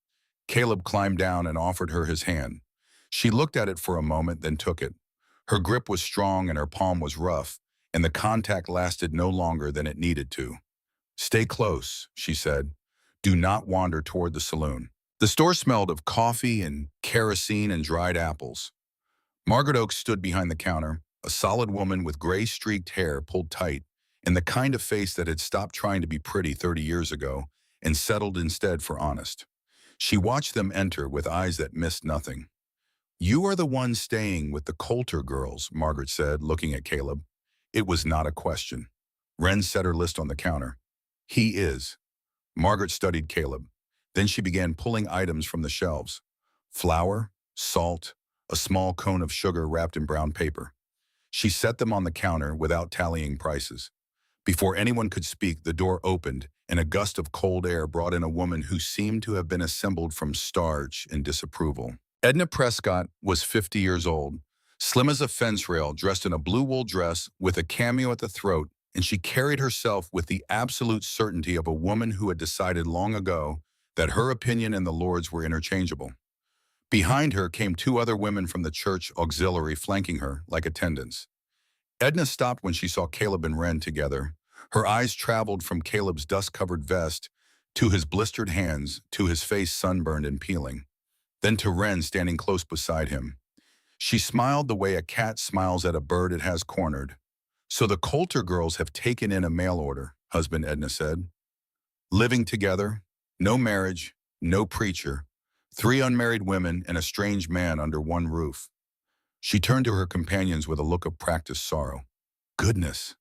A: Caleb climbed down and offered her his hand. She looked at it for a moment, then took it. Her grip was strong and her palm was rough, and the contact lasted no longer than it needed to. "Stay close," she said. "Do not wander toward the saloon." The store smelled of coffee and kerosene and dried apples. Margaret Oakes stood behind the counter, a solid woman with gray-streaked hair pulled tight, and the kind of face that had stopped trying to be pretty 30 years ago and settled instead for honest. She watched them enter with eyes that missed nothing. "You are the one staying with the Coulter girls," Margaret said, looking at Caleb. It was not a question. Wren set her list on the counter. "He is." Margaret studied Caleb. Then she began pulling items from the shelves. Flour, salt, a small cone of sugar wrapped in brown paper. She set them on the counter without tallying prices. Before anyone could speak, the door opened, and a gust of cold air brought in a woman who seemed to have been assembled from starch and disapproval. Edna Prescott was 50 years old, slim as a fence rail, dressed in a blue wool dress with a cameo at the throat, and she carried herself with the absolute certainty of a woman who had decided long ago that her opinion and the Lord's were interchangeable. Behind her came two other women from the church auxiliary, flanking her like attendants. Edna stopped when she saw Caleb and Wren together. Her eyes traveled from Caleb's dust-covered vest to his blistered hands, to his face sunburned and peeling, then to Wren standing close beside him. She smiled the way a cat smiles at a bird it has cornered. "So the Coulter girls have taken in a mail order," husband Edna said. "Living together, no marriage, no preacher, 3 unmarried women and a strange man under one roof." She turned to her companions with a look of practiced sorrow. "Goodness."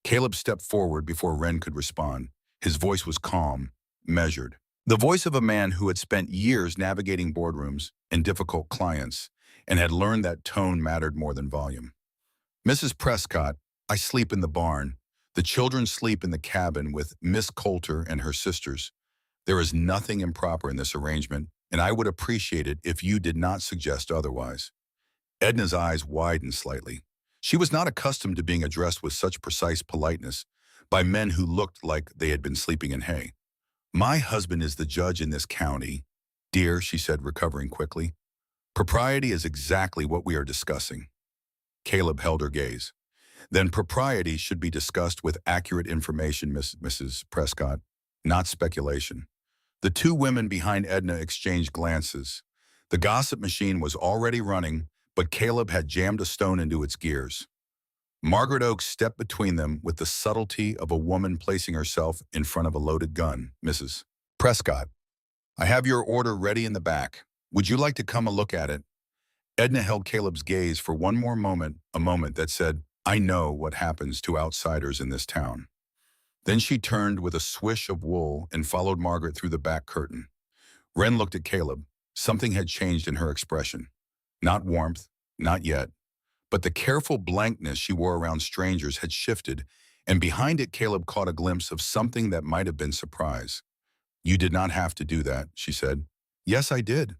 A: Caleb stepped forward before Wren could respond. His voice was calm, measured. The voice of a man who had spent years navigating boardrooms and difficult clients and had learned that tone mattered more than volume. "Mrs. Prescott, I sleep in the barn. The children sleep in the cabin with Miss Coulter and her sisters. There is nothing improper in this arrangement, and I would appreciate it if you did not suggest otherwise." Edna's eyes widened slightly. She was not accustomed to being addressed with such precise politeness by men who looked like they had been sleeping in hay. "My husband is the judge in this county, dear," she said, recovering quickly. "Propriety is exactly what we are discussing." Caleb held her gaze. "Then propriety should be discussed with accurate information, Mrs. Prescott, not speculation." The two women behind Edna exchanged glances. The gossip machine was already running, but Caleb had jammed a stone into its gears. Margaret Oakes stepped between them with the subtlety of a woman placing herself in front of a loaded gun. "Mrs. Prescott, I have your order ready in the back. Would you like to come and look at it?" Edna held Caleb's gaze for one more moment, a moment that said, "I know what happens to outsiders in this town." Then she turned with a swish of wool and followed Margaret through the back curtain. Wren looked at Caleb. Something had changed in her expression. Not warmth, not yet, but the careful blankness she wore around strangers had shifted, and behind it Caleb caught a glimpse of something that might have been surprise. "You did not have to do that," she said. "Yes, I did."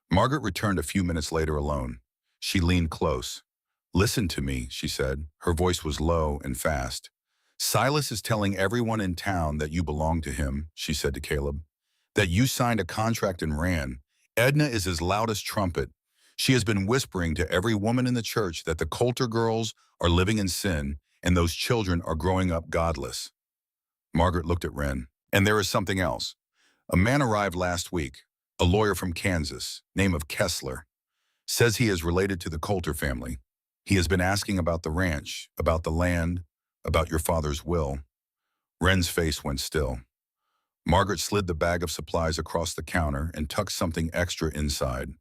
A: Margaret returned a few minutes later alone. She leaned close. "Listen to me," she said. Her voice was low and fast. "Silas is telling everyone in town that you belong to him," she said to Caleb. "That you signed a contract and ran, Edna is as loud as trumpet. She has been whispering to every woman in the church that the Coulter girls are living in sin and those children are growing up godless. Margaret looked at Wren. And there is something else. A man arrived last week, a lawyer from Kansas, name of Kessler. Says he is related to the Coulter family. He has been asking about the ranch, about the land, about your father's will. Wren's face went still. Margaret slid the bag of supplies across the counter and tucked something extra inside.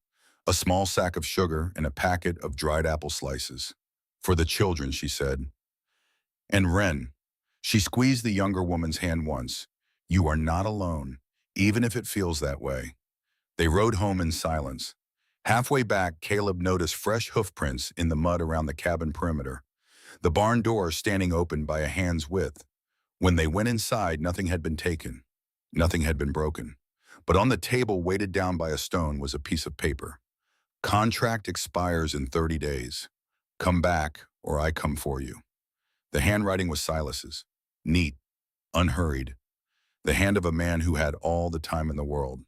A: A small sack of sugar and a packet of dried apple slices. For the children, she said. And Wren. She squeezed the younger woman's hand once. You are not alone, even if it feels that way. They rode home in silence. Halfway back, Caleb noticed fresh hoof prints in the mud around the cabin perimeter, the barn door standing open by a hand's width. When they went inside, nothing had been taken. Nothing had been broken. But on the table, weighted down by a stone, was a piece of paper. Contract expires in 30 days. Come back, or I come for you. The handwriting was Silas's. Neat, unhurried. The hand of a man who had all the time in the world.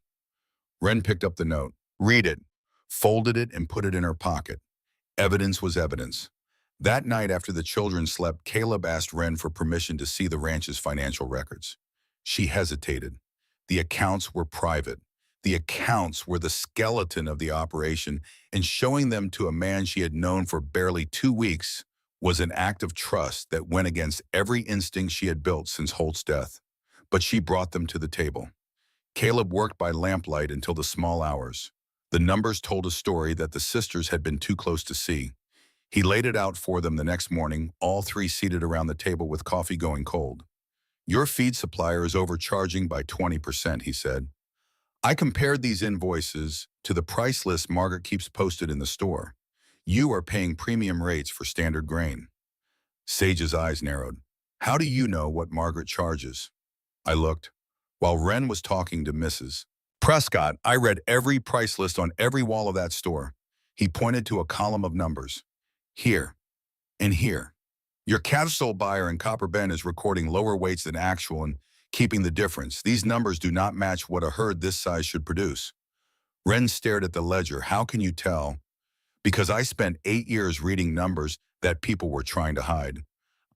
A: Wren picked up the note. Read it, folded it, and put it in her pocket. Evidence was evidence. That night after the children slept, Caleb asked Wren for permission to see the ranch's financial records. She hesitated. The accounts were private. The accounts were the skeleton of the operation, and showing them to a man she had known for barely 2 weeks was an act of trust that went against every instinct she had built since Holt's death. But she brought them to the table. Caleb worked by lamplight until the small hours. The numbers told a story that the sisters had been too close to see. He laid it out for them the next morning, all three seated around the table with coffee going cold. Your feed supplier is overcharging by 20%, he said. I compared these invoices to the price list Margaret keeps posted in the store. You are paying premium rates for standard grain. Sage's eyes narrowed. How do you know what Margaret charges? I looked. While Wren was talking to Mrs. Prescott, I read every price list on every wall of that store. He pointed to a column of numbers. Here and here. Your cattle buyer in Copper Bend is recording lower weights than actual and keeping the difference. These numbers do not match what a herd this size should produce. Wren stared at the ledger. How can you tell? Because I spent 8 years reading numbers that people were trying to hide.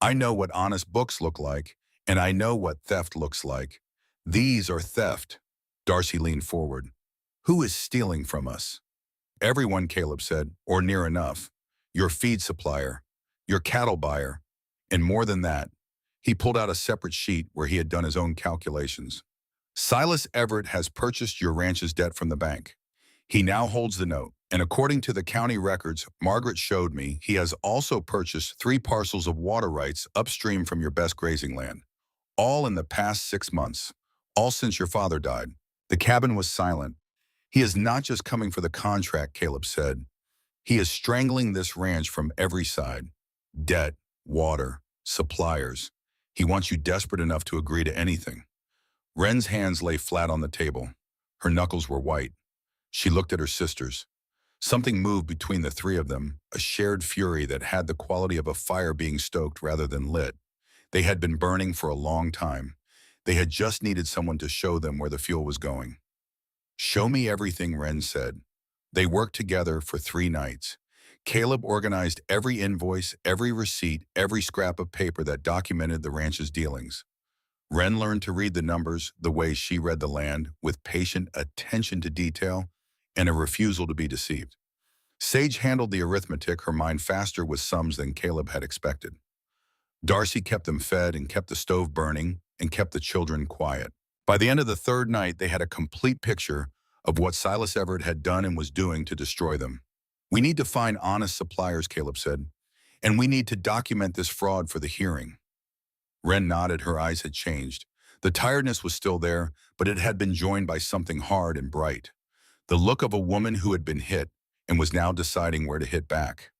A: I know what honest books look like, and I know what theft looks like. These are theft. Darcy leaned forward. Who is stealing from us? Everyone, Caleb said, or near enough. Your feed supplier, your cattle buyer, and more than that. He pulled out a separate sheet where he had done his own calculations. Silas Everett has purchased your ranch's debt from the bank. He now holds the note, and according to the county records Margaret showed me, he has also purchased 3 parcels of water rights upstream from your best grazing land, all in the past 6 months, all since your father died. The cabin was silent. He is not just coming for the contract, Caleb said. He is strangling this ranch from every side. Debt, water, suppliers. He wants you desperate enough to agree to anything. Wren's hands lay flat on the table. Her knuckles were white. She looked at her sisters. Something moved between the three of them, a shared fury that had the quality of a fire being stoked rather than lit. They had been burning for a long time. They had just needed someone to show them where the fuel was going. Show me everything, Wren said. They worked together for 3 nights. Caleb organized every invoice, every receipt, every scrap of paper that documented the ranch's dealings. Wren learned to read the numbers the way she read the land, with patient attention to detail and a refusal to be deceived. Sage handled the arithmetic, her mind faster with sums than Caleb had expected. Darcy kept them fed and kept the stove burning and kept the children quiet. By the end of the 3rd night, they had a complete picture of what Silas Everett had done and was doing to destroy them. We need to find honest suppliers, Caleb said, and we need to document this fraud for the hearing. Wren nodded, her eyes had changed. The tiredness was still there, but it had been joined by something hard and bright. The look of a woman who had been hit and was now deciding where to hit back.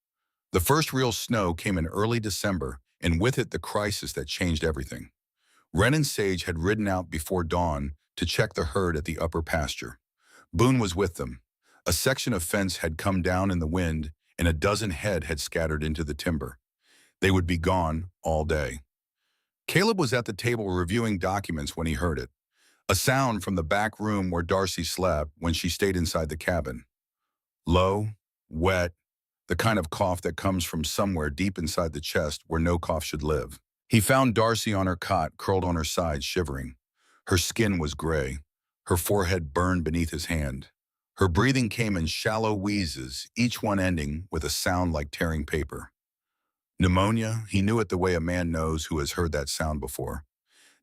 A: The first real snow came in early December, and with it the crisis that changed everything. Wren and Sage had ridden out before dawn to check the herd at the upper pasture. Boone was with them. A section of fence had come down in the wind, and a dozen head had scattered into the timber. They would be gone all day. Caleb was at the table reviewing documents when he heard it. A sound from the back room where Darcy slept when she stayed inside the cabin. Low, wet, the kind of cough that comes from somewhere deep inside the chest where no cough should live. He found Darcy on her cot, curled on her side, shivering. Her skin was gray. Her forehead burned beneath his hand. Her breathing came in shallow wheezes, each one ending with a sound like tearing paper. Pneumonia, he knew it the way a man knows who has heard that sound before.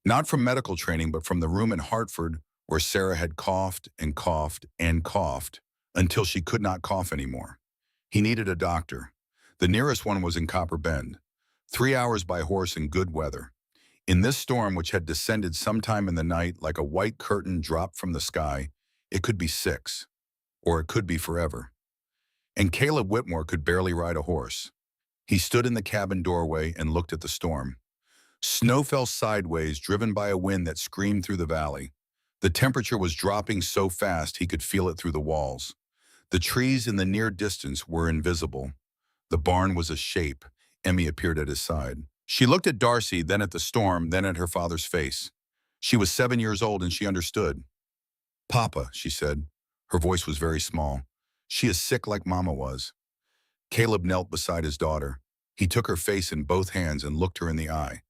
A: Not from medical training, but from the room in Hartford where Sarah had coughed and coughed and coughed until she could not cough anymore. He needed a doctor. The nearest one was in Copper Bend, 3 hours by horse in good weather. In this storm, which had descended sometime in the night like a white curtain dropped from the sky, it could be 6, or it could be forever. And Caleb Whitmore could barely ride a horse. He stood in the cabin doorway and looked at the storm. Snow fell sideways, driven by a wind that screamed through the valley. The temperature was dropping so fast he could feel it through the walls. The trees in the near distance were invisible. The barn was a shape. Emmy appeared at his side. She looked at Darcy, then at the storm, then at her father's face. She was 7 years old and she understood. "Papa," she said. Her voice was very small. "She is sick like Mama was." Caleb knelt beside his daughter. He took her face in both hands and looked her in the eye.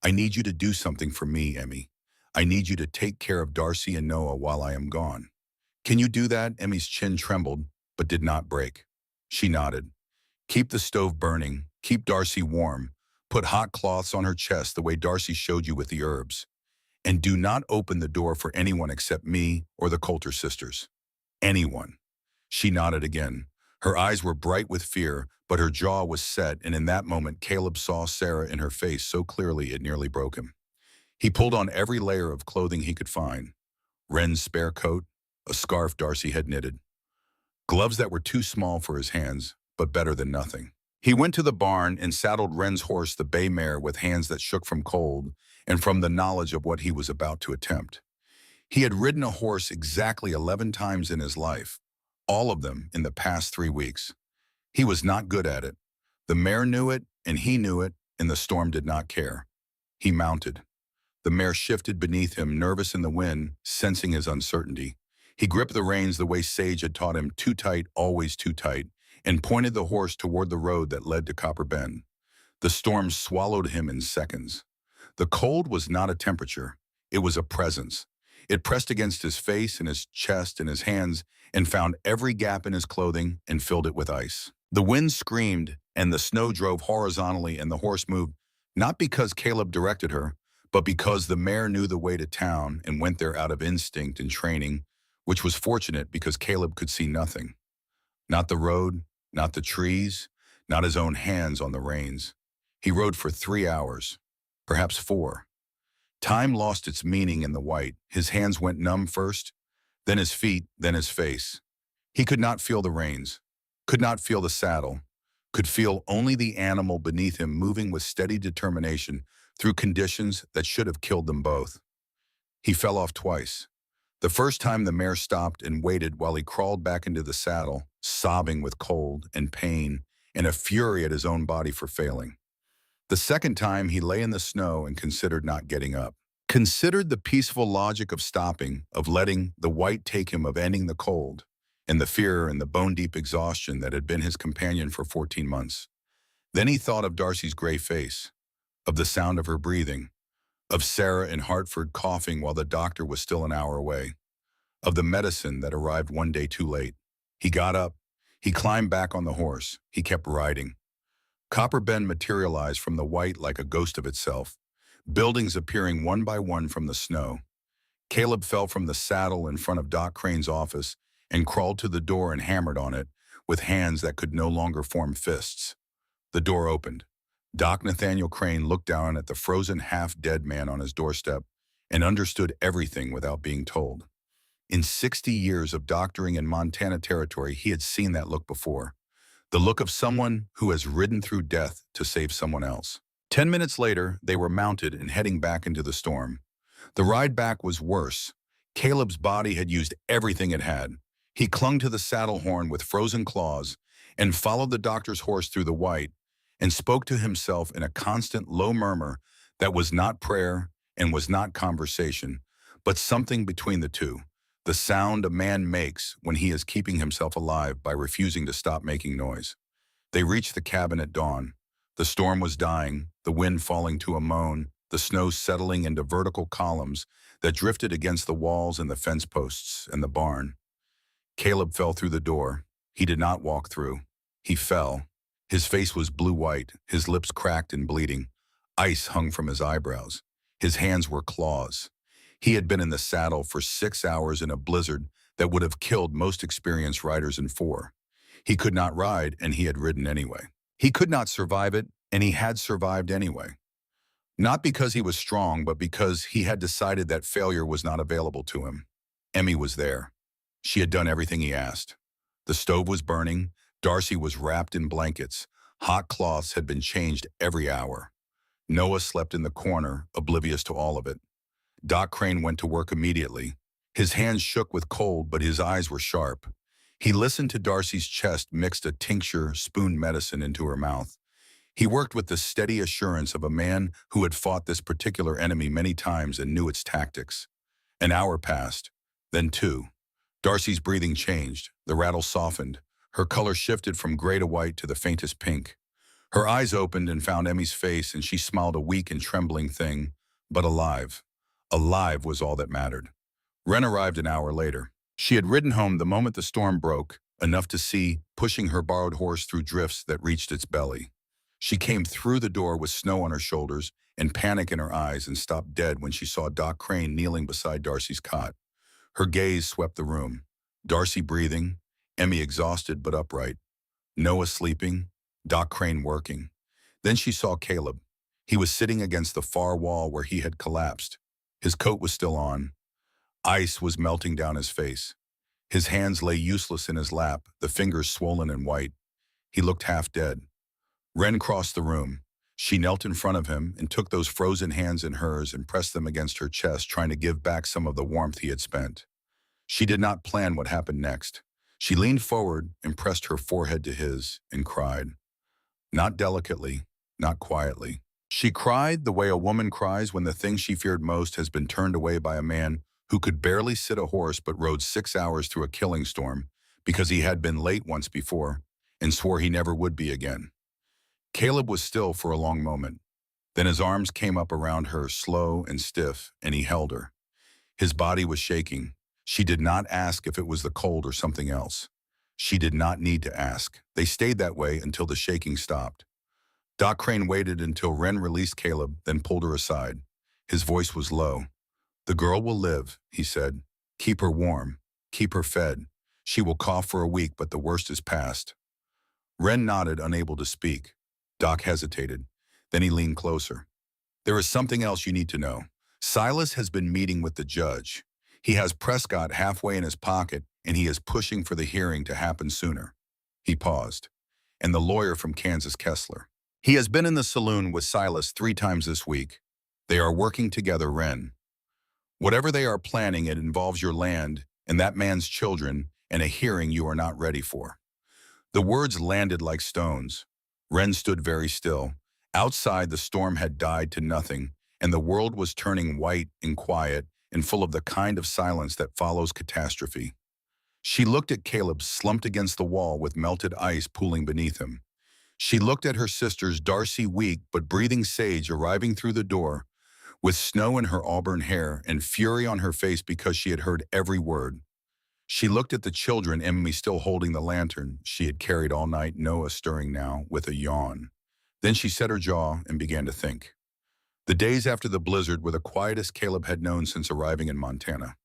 A: "I need you to do something for me, Emmy. I need you to take care of Darcy and Noah while I am gone. Can you do that?" Emmy's chin trembled, but did not break. She nodded. "Keep the stove burning. Keep Darcy warm. Put hot cloths on her chest the way Darcy showed you with the herbs. And do not open the door for anyone except me or the Coulter sisters. Anyone." She nodded again. Her eyes were bright with fear, but her jaw was set, and in that moment Caleb saw Sarah in her face so clearly it nearly broke him. He pulled on every layer of clothing he could find. Wren's spare coat, a scarf Darcy had knitted, gloves that were too small for his hands, but better than nothing. He went to the barn and saddled Wren's horse, the bay mare, with hands that shook from cold and from the knowledge of what he was about to attempt. He had ridden a horse exactly 11 times in his life, all of them in the past 3 weeks. He was not good at it. The mare knew it, and he knew it, and the storm did not care. He mounted. The mare shifted beneath him, nervous in the wind, sensing his uncertainty. He gripped the reins the way Sage had taught him, too tight, always too tight, and pointed the horse toward the road that led to Copper Bend. The storm swallowed him in seconds. The cold was not a temperature. It was a presence. It pressed against his face and his chest and his hands and found every gap in his clothing and filled it with ice. The wind screamed and the snow drove horizontally and the horse moved, not because Caleb directed her, but because the mare knew the way to town and went there out of instinct and training, which was fortunate because Caleb could see nothing. Not the road, not the trees, not his own hands on the reins. He rode for 3 hours, perhaps 4. Time lost its meaning in the white. His hands went numb first, then his feet, then his face. He could not feel the reins, could not feel the saddle, could feel only the animal beneath him moving with steady determination through conditions that should have killed them both. He fell off twice. The first time the mare stopped and waited while he crawled back into the saddle, sobbing with cold and pain and a fury at his own body for failing. The second time he lay in the snow and considered not getting up. Considered the peaceful logic of stopping, of letting the white take him, of ending the cold, and the fear and the bone-deep exhaustion that had been his companion for 14 months. Then he thought of Darcy's gray face, of the sound of her breathing, of Sarah in Hartford coughing while the doctor was still an hour away, of the medicine that arrived one day too late. He got up. He climbed back on the horse. He kept riding. Copper Bend materialized from the white like a ghost of itself, buildings appearing one by one from the snow. Caleb fell from the saddle in front of Doc Crane's office and crawled to the door and hammered on it with hands that could no longer form fists. The door opened. Doc Nathaniel Crane looked down at the frozen, half-dead man on his doorstep and understood everything without being told. In 60 years of doctoring in Montana Territory, he had seen that look before. The look of someone who has ridden through death to save someone else. 10 minutes later, they were mounted and heading back into the storm. The ride back was worse. Caleb's body had used everything it had. He clung to the saddle horn with frozen claws and followed the doctor's horse through the white and spoke to himself in a constant low murmur that was not prayer and was not conversation, but something between the two, the sound a man makes when he is keeping himself alive by refusing to stop making noise. They reached the cabin at dawn. The storm was dying, the wind falling to a moan, the snow settling into vertical columns that drifted against the walls and the fence posts and the barn. Caleb fell through the door. He did not walk through. He fell. His face was blue-white, his lips cracked and bleeding. Ice hung from his eyebrows. His hands were claws. He had been in the saddle for 6 hours in a blizzard that would have killed most experienced riders in 4. He could not ride, and he had ridden anyway. He could not survive it, and he had survived anyway. Not because he was strong, but because he had decided that failure was not available to him. Emmy was there. She had done everything he asked. The stove was burning. Darcy was wrapped in blankets. Hot cloths had been changed every hour. Noah slept in the corner, oblivious to all of it. Doc Crane went to work immediately. His hands shook with cold, but his eyes were sharp. He listened to Darcy's chest, mixed a tincture, spooned medicine into her mouth. He worked with the steady assurance of a man who had fought this particular enemy many times and knew its tactics. An hour passed, then 2. Darcy's breathing changed. The rattle softened. Her color shifted from gray to white to the faintest pink. Her eyes opened and found Emmy's face, and she smiled, a weak and trembling thing, but alive. Alive was all that mattered. Wren arrived an hour later. She had ridden home the moment the storm broke, enough to see, pushing her borrowed horse through drifts that reached its belly. She came through the door with snow on her shoulders and panic in her eyes, and stopped dead when she saw Doc Crane kneeling beside Darcy's cot. Her gaze swept the room. Darcy breathing, Emmy exhausted but upright, Noah sleeping, Doc Crane working. Then she saw Caleb. He was sitting against the far wall where he had collapsed. His coat was still on. Ice was melting down his face. His hands lay useless in his lap, the fingers swollen and white. He looked half dead. Wren crossed the room. She knelt in front of him and took those frozen hands in hers and pressed them against her chest, trying to give back some of the warmth he had spent. She did not plan what happened next. She leaned forward and pressed her forehead to his and cried. Not delicately, not quietly. She cried the way a woman cries when the thing she feared most has been turned away by a man who could barely sit a horse but rode 6 hours through a killing storm because he had been late once before and swore he never would be again. Caleb was still for a long moment. Then his arms came up around her, slow and stiff, and he held her. His body was shaking. She did not ask if it was the cold or something else. She did not need to ask. They stayed that way until the shaking stopped. Doc Crane waited until Wren released Caleb, then pulled her aside. His voice was low. "The girl will live," he said. "Keep her warm. Keep her fed. She will cough for a week, but the worst is past." Wren nodded, unable to speak. Doc hesitated. Then he leaned closer. "There is something else you need to know. Silas has been meeting with the judge. He has Prescott halfway in his pocket, and he is pushing for the hearing to happen sooner." He paused. "And the lawyer from Kansas, Kessler. He has been in the saloon with Silas 3 times this week. They are working together, Wren. Whatever they are planning, it involves your land and that man's children and a hearing you are not ready for." The words landed like stones. Wren stood very still. Outside, the storm had died to nothing, and the world was turning white and quiet and full of the kind of silence that follows catastrophe. She looked at Caleb, slumped against the wall with melted ice pooling beneath him. She looked at her sisters, Darcy weak but breathing sage, arriving through the door, with snow in her auburn hair and fury on her face because she had heard every word. She looked at the children, Emmy still holding the lantern she had carried all night, Noah stirring now, with a yawn. Then she set her jaw and began to think. The days after the blizzard were the quietest Caleb had known since arriving in Montana.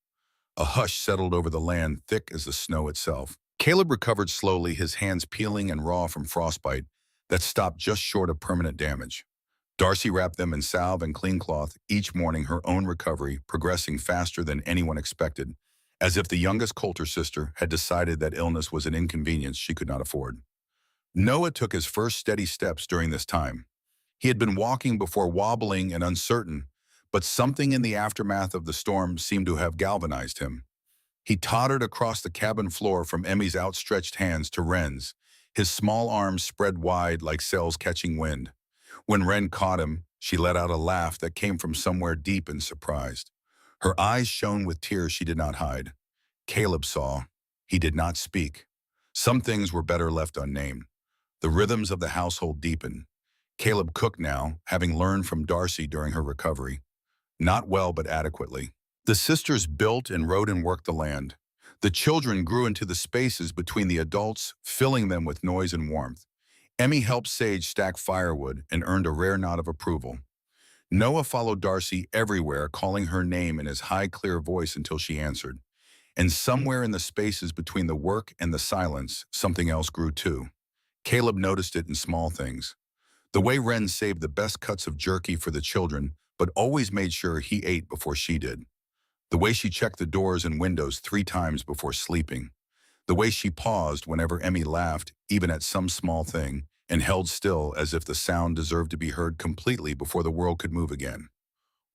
A: A hush settled over the land, thick as the snow itself. Caleb recovered slowly, his hands peeling and raw from frostbite that stopped just short of permanent damage. Darcy wrapped them in salve and clean cloth each morning, her own recovery progressing faster than anyone expected, as if the youngest Coulter sister had decided that illness was an inconvenience she could not afford. Noah took his first steady steps during this time. He had been walking before, wobbling and uncertain, but something in the aftermath of the storm seemed to have galvanized him. He tottered across the cabin floor from Emmy's outstretched hands to Wren's, his small arms spread wide like sails catching wind. When Wren caught him, she let out a laugh that came from somewhere deep and surprised. Her eyes shone with tears she did not hide. Caleb saw. He did not speak. Some things were better left unnamed. The rhythms of the household deepened. Caleb cooked now, having learned from Darcy during her recovery. Not well, but adequately. The sisters built and rode and worked the land. The children grew into the spaces between the adults, filling them with noise and warmth. Emmy helped Sage stack firewood and earned a rare nod of approval. Noah followed Darcy everywhere, calling her name in his high, clear voice until she answered. And somewhere in the spaces between the work and the silence, something else grew too. Caleb noticed it in small things. The way Wren saved the best cuts of jerky for the children, but always made sure he ate before she did. The way she checked the doors and windows 3 times before sleeping. The way she paused whenever Emmy laughed, even at some small thing, and held still as if the sound deserved to be heard completely before the world could move again.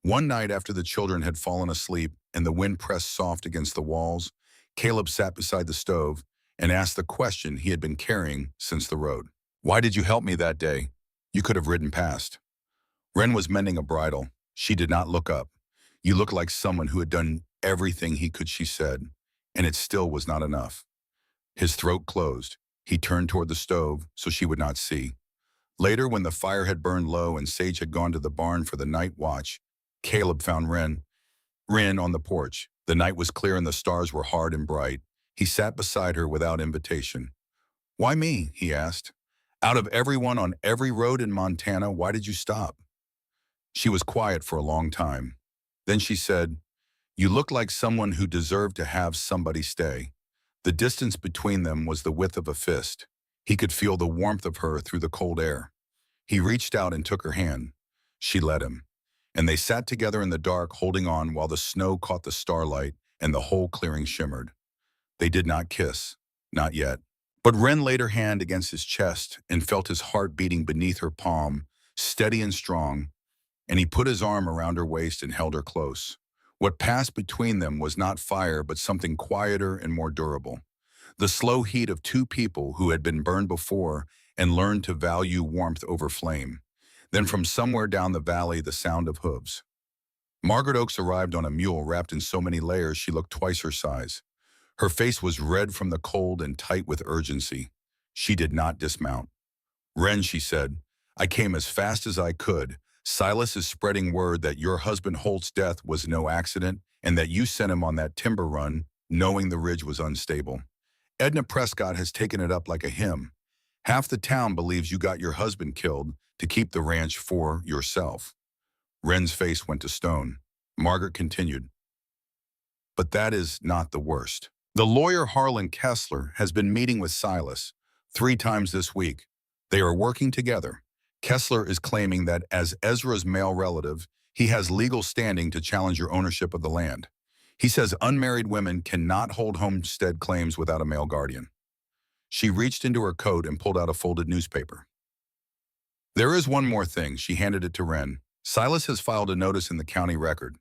A: One night after the children had fallen asleep and the wind pressed soft against the walls, Caleb sat beside the stove and asked the question he had been carrying since the road. "Why did you help me that day? You could have ridden past." Wren was mending a bridle. She did not look up. "You look like someone who had done everything he could," she said, and it still was not enough. His throat closed. He turned toward the stove so she would not see. Later, when the fire had burned low and Sage had gone to the barn for the night watch, Caleb found Wren on the porch. The night was clear and the stars were hard and bright. He sat beside her without invitation. "Why me?" he asked. "Out of everyone on every road in Montana, why did you stop?" She was quiet for a long time. Then she said, "You look like someone who deserved to have somebody stay." The distance between them was the width of a fist. He could feel the warmth of her through the cold air. He reached out and took her hand. She let him. And they sat together in the dark, holding on while the snow caught the starlight and the whole clearing shimmered. They did not kiss. Not yet. But Wren laid her hand against his chest and felt his heart beating beneath her palm, steady and strong, and he put his arm around her waist and held her close. What passed between them was not fire, but something quieter and more durable. The slow heat of 2 people who had been burned before and learned to value warmth over flame. Then from somewhere down the valley, the sound of hooves. Margaret Oakes arrived on a mule wrapped in so many layers she looked twice her size. Her face was red from the cold and tight with urgency. She did not dismount. "Wren," she said, "I came as fast as I could. Silas is spreading word that your husband Holt's death was no accident and that you sent him on that timber run, knowing the ridge was unstable. Edna Prescott has taken it up like a hymn. Half the town believes you got your husband killed to keep the ranch for yourself." Wren's face went to stone. Margaret continued, "But that is not the worst. The lawyer Harlan Kessler has been meeting with Silas 3 times this week. They are working together. Kessler is claiming that as Ezra's male relative, he has legal standing to challenge your ownership of the land. He says unmarried women cannot hold homestead claims without a male guardian." She reached into her coat and pulled out a folded newspaper. "There is one more thing." She handed it to Wren. "Silas has filed a notice in the county record.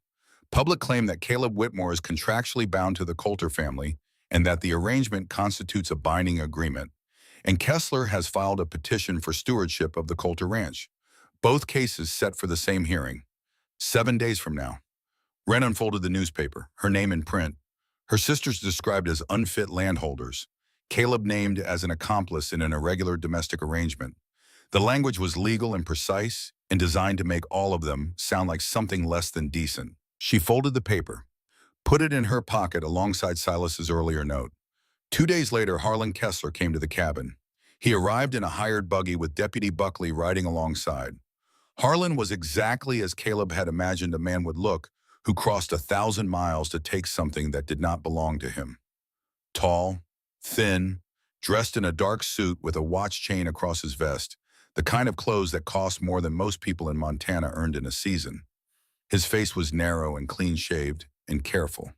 A: Public claim that Caleb Whitmore is contractually bound to the Coulter family and that the arrangement constitutes a binding agreement. And Kessler has filed a petition for stewardship of the Coulter Ranch. Both cases set for the same hearing, 7 days from now." Wren unfolded the newspaper, her name in print. Her sisters described as unfit landholders. Caleb named as an accomplice in an irregular domestic arrangement. The language was legal and precise and designed to make all of them sound like something less than decent. She folded the paper, put it in her pocket alongside Silas's earlier note. 2 days later, Harlan Kessler came to the cabin. He arrived in a hired buggy with Deputy Buckley riding alongside. Harlan was exactly as Caleb had imagined a man would look who crossed 1,000 miles to take something that did not belong to him. Tall, thin, dressed in a dark suit with a watch chain across his vest, the kind of clothes that cost more than most people in Montana earned in a season. His face was narrow and clean-shaved and careful.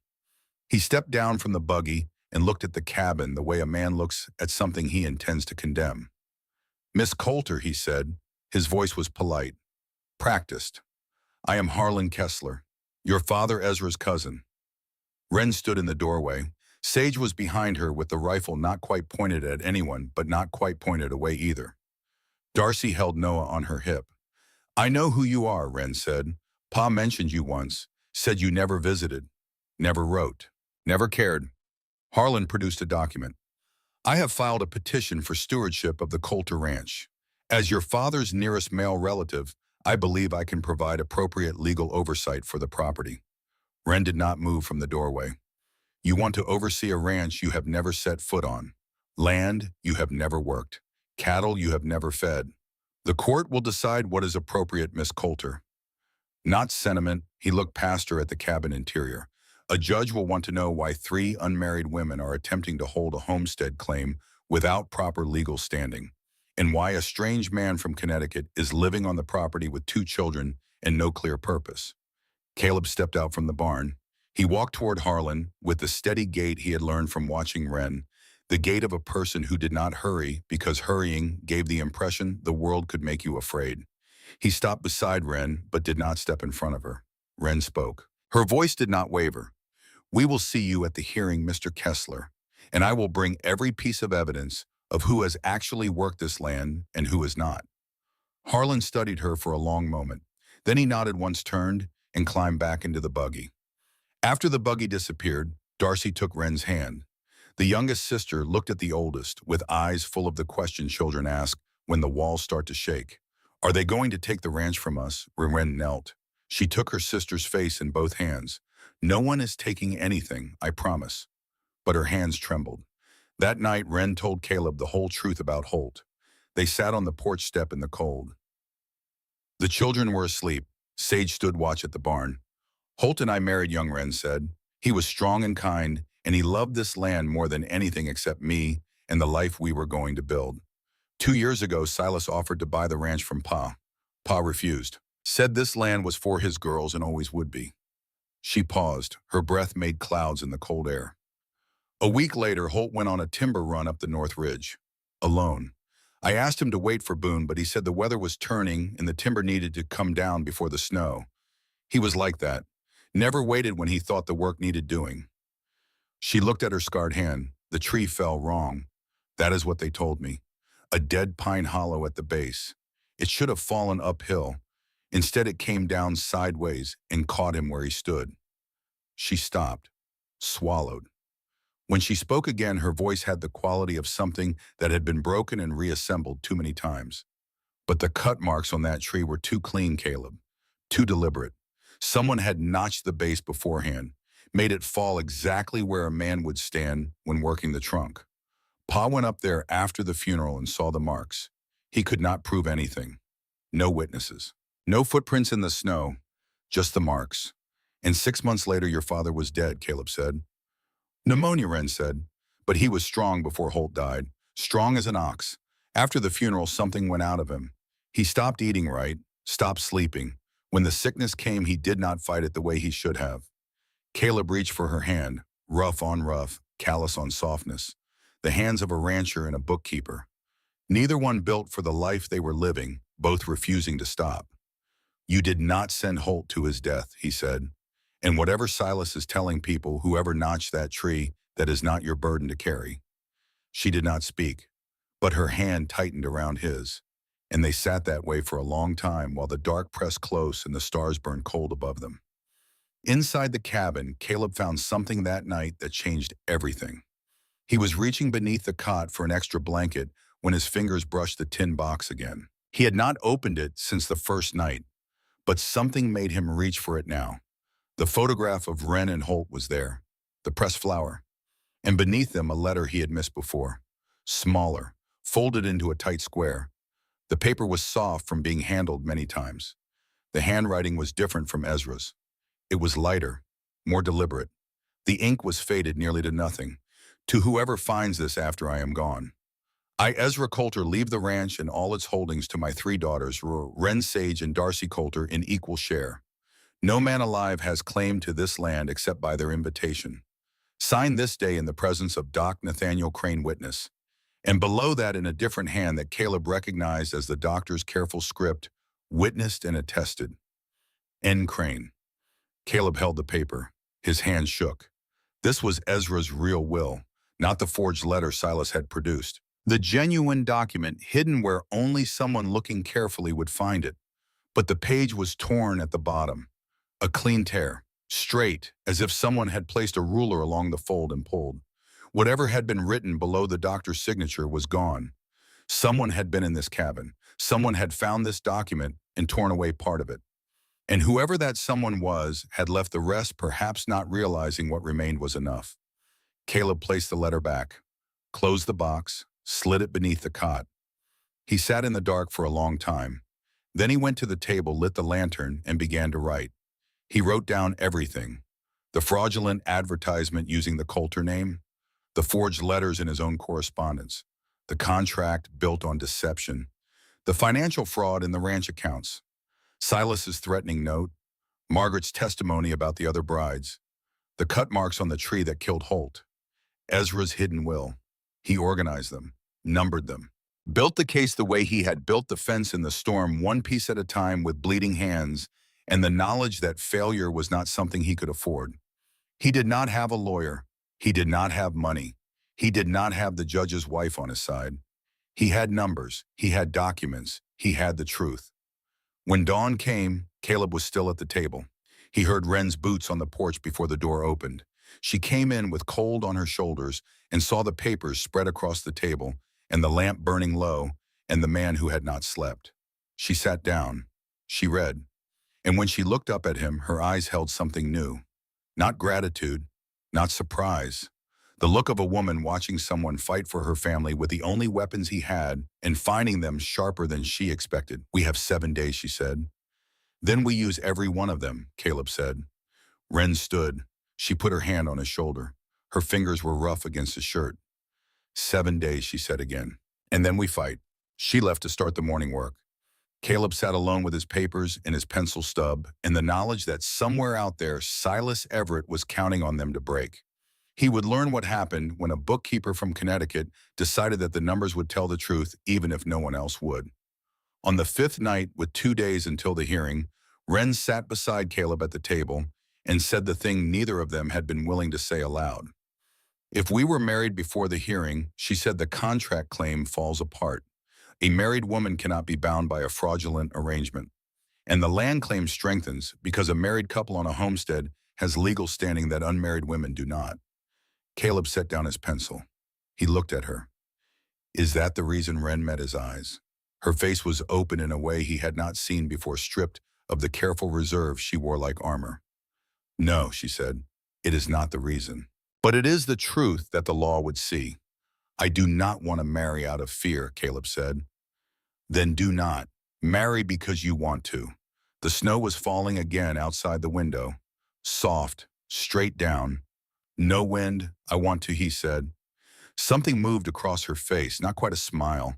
A: He stepped down from the buggy and looked at the cabin the way a man looks at something he intends to condemn. "Miss Coulter," he said. His voice was polite, practiced. "I am Harlan Kessler, your father Ezra's cousin." Wren stood in the doorway. Sage was behind her with the rifle not quite pointed at anyone, but not quite pointed away either. Darcy held Noah on her hip. "I know who you are," Wren said. "Pa mentioned you once. said you never visited, never wrote, never cared. Harlan produced a document. I have filed a petition for stewardship of the Coulter Ranch. As your father's nearest male relative, I believe I can provide appropriate legal oversight for the property. Wren did not move from the doorway. You want to oversee a ranch you have never set foot on, land you have never worked, cattle you have never fed. The court will decide what is appropriate, Miss Coulter. Not sentiment, he looked past her at the cabin interior. A judge will want to know why 3 unmarried women are attempting to hold a homestead claim without proper legal standing, and why a strange man from Connecticut is living on the property with 2 children and no clear purpose. Caleb stepped out from the barn. He walked toward Harlan with the steady gait he had learned from watching Wren, the gait of a person who did not hurry because hurrying gave the impression the world could make you afraid. He stopped beside Wren, but did not step in front of her. Wren spoke. Her voice did not waver. We will see you at the hearing, Mr. Kessler, and I will bring every piece of evidence of who has actually worked this land and who has not. Harlan studied her for a long moment. Then he nodded once, turned, and climbed back into the buggy. After the buggy disappeared, Darcy took Wren's hand. The youngest sister looked at the oldest with eyes full of the question children ask when the walls start to shake. Are they going to take the ranch from us? Wren knelt. She took her sister's face in both hands. No one is taking anything, I promise. But her hands trembled. That night, Wren told Caleb the whole truth about Holt. They sat on the porch step in the cold. The children were asleep. Sage stood watch at the barn. Holt and I married, young Wren said. He was strong and kind, and he loved this land more than anything except me and the life we were going to build. 2 years ago, Silas offered to buy the ranch from Pa. Pa refused. Said this land was for his girls and always would be. She paused. Her breath made clouds in the cold air. A week later, Holt went on a timber run up the North Ridge. Alone. I asked him to wait for Boone, but he said the weather was turning and the timber needed to come down before the snow. He was like that. Never waited when he thought the work needed doing. She looked at her scarred hand. The tree fell wrong. That is what they told me. A dead pine hollow at the base. It should have fallen uphill. Instead, it came down sideways and caught him where he stood. She stopped, swallowed. When she spoke again, her voice had the quality of something that had been broken and reassembled too many times. But the cut marks on that tree were too clean, Caleb. Too deliberate. Someone had notched the base beforehand, made it fall exactly where a man would stand when working the trunk. Pa went up there after the funeral and saw the marks. He could not prove anything. No witnesses. No footprints in the snow, just the marks. And 6 months later, your father was dead, Caleb said. Pneumonia, Wren said. But he was strong before Holt died. Strong as an ox. After the funeral, something went out of him. He stopped eating right, stopped sleeping. When the sickness came, he did not fight it the way he should have. Caleb reached for her hand, rough on rough, callous on softness. The hands of a rancher and a bookkeeper. Neither one built for the life they were living, both refusing to stop. You did not send Holt to his death, he said. And whatever Silas is telling people, whoever notched that tree, that is not your burden to carry. She did not speak, but her hand tightened around his. And they sat that way for a long time while the dark pressed close and the stars burned cold above them. Inside the cabin, Caleb found something that night that changed everything. He was reaching beneath the cot for an extra blanket when his fingers brushed the tin box again. He had not opened it since the first night, but something made him reach for it now. The photograph of Wren and Holt was there, the pressed flower, and beneath them a letter he had missed before, smaller, folded into a tight square. The paper was soft from being handled many times. The handwriting was different from Ezra's. It was lighter, more deliberate. The ink was faded nearly to nothing. To whoever finds this after I am gone. I, Ezra Coulter, leave the ranch and all its holdings to my 3 daughters, Wren Sage and Darcy Coulter, in equal share. No man alive has claim to this land except by their invitation. Signed this day in the presence of Doc Nathaniel Crane, witness. And below that, in a different hand that Caleb recognized as the doctor's careful script, witnessed and attested. N. Crane. Caleb held the paper. His hand shook. This was Ezra's real will, not the forged letter Silas had produced. The genuine document hidden where only someone looking carefully would find it. But the page was torn at the bottom. A clean tear. straight, as if someone had placed a ruler along the fold and pulled. Whatever had been written below the doctor's signature was gone. Someone had been in this cabin. Someone had found this document and torn away part of it. And whoever that someone was had left the rest, perhaps not realizing what remained was enough. Caleb placed the letter back, closed the box, slid it beneath the cot. He sat in the dark for a long time. Then he went to the table, lit the lantern, and began to write. He wrote down everything. The fraudulent advertisement using the Coulter name, the forged letters in his own correspondence, the contract built on deception, the financial fraud in the ranch accounts, Silas's threatening note, Margaret's testimony about the other brides, the cut marks on the tree that killed Holt, Ezra's hidden will. He organized them, numbered them, built the case the way he had built the fence in the storm, one piece at a time with bleeding hands, and the knowledge that failure was not something he could afford. He did not have a lawyer. He did not have money. He did not have the judge's wife on his side. He had numbers. He had documents. He had the truth. When dawn came, Caleb was still at the table. He heard Wren's boots on the porch before the door opened. She came in with cold on her shoulders and saw the papers spread across the table and the lamp burning low and the man who had not slept. She sat down. She read. And when she looked up at him, her eyes held something new. Not gratitude, not surprise. The look of a woman watching someone fight for her family with the only weapons he had and finding them sharper than she expected. "We have 7 days," she said. "Then we use every one of them," Caleb said. Wren stood. She put her hand on his shoulder. Her fingers were rough against his shirt. 7 days, she said again. "And then we fight." She left to start the morning work. Caleb sat alone with his papers and his pencil stub and the knowledge that somewhere out there Silas Everett was counting on them to break. He would learn what happened when a bookkeeper from Connecticut decided that the numbers would tell the truth even if no one else would. On the 5th night, with 2 days until the hearing, Wren sat beside Caleb at the table and said the thing neither of them had been willing to say aloud. "If we were married before the hearing," she said, "the contract claim falls apart. A married woman cannot be bound by a fraudulent arrangement. And the land claim strengthens because a married couple on a homestead has legal standing that unmarried women do not." Caleb set down his pencil. He looked at her. Is that the reason? Wren met his eyes. Her face was open in a way he had not seen before, stripped of the careful reserve she wore like armor. "No," she said, "it is not the reason. But it is the truth that the law would see." "I do not want to marry out of fear," Caleb said. "Then do not. Marry because you want to." The snow was falling again outside the window. Soft, straight down. "No wind, I want to," he said. Something moved across her face, not quite a smile.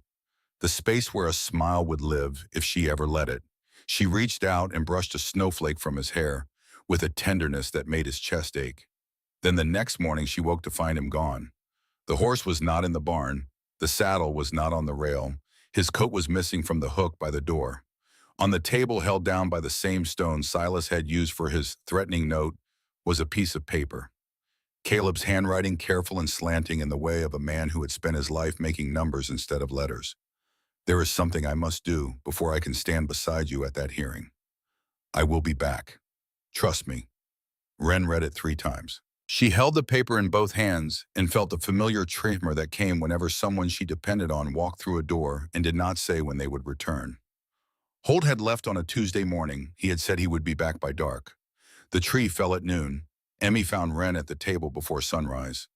A: The space where a smile would live if she ever let it. She reached out and brushed a snowflake from his hair with a tenderness that made his chest ache. Then the next morning she woke to find him gone. The horse was not in the barn. The saddle was not on the rail. His coat was missing from the hook by the door. On the table, held down by the same stone Silas had used for his threatening note, was a piece of paper. Caleb's handwriting, careful and slanting in the way of a man who had spent his life making numbers instead of letters. "There is something I must do before I can stand beside you at that hearing. I will be back. Trust me." Wren read it 3 times. She held the paper in both hands and felt the familiar tremor that came whenever someone she depended on walked through a door and did not say when they would return. Holt had left on a Tuesday morning. He had said he would be back by dark. The tree fell at noon. Emmy found Wren at the table before sunrise.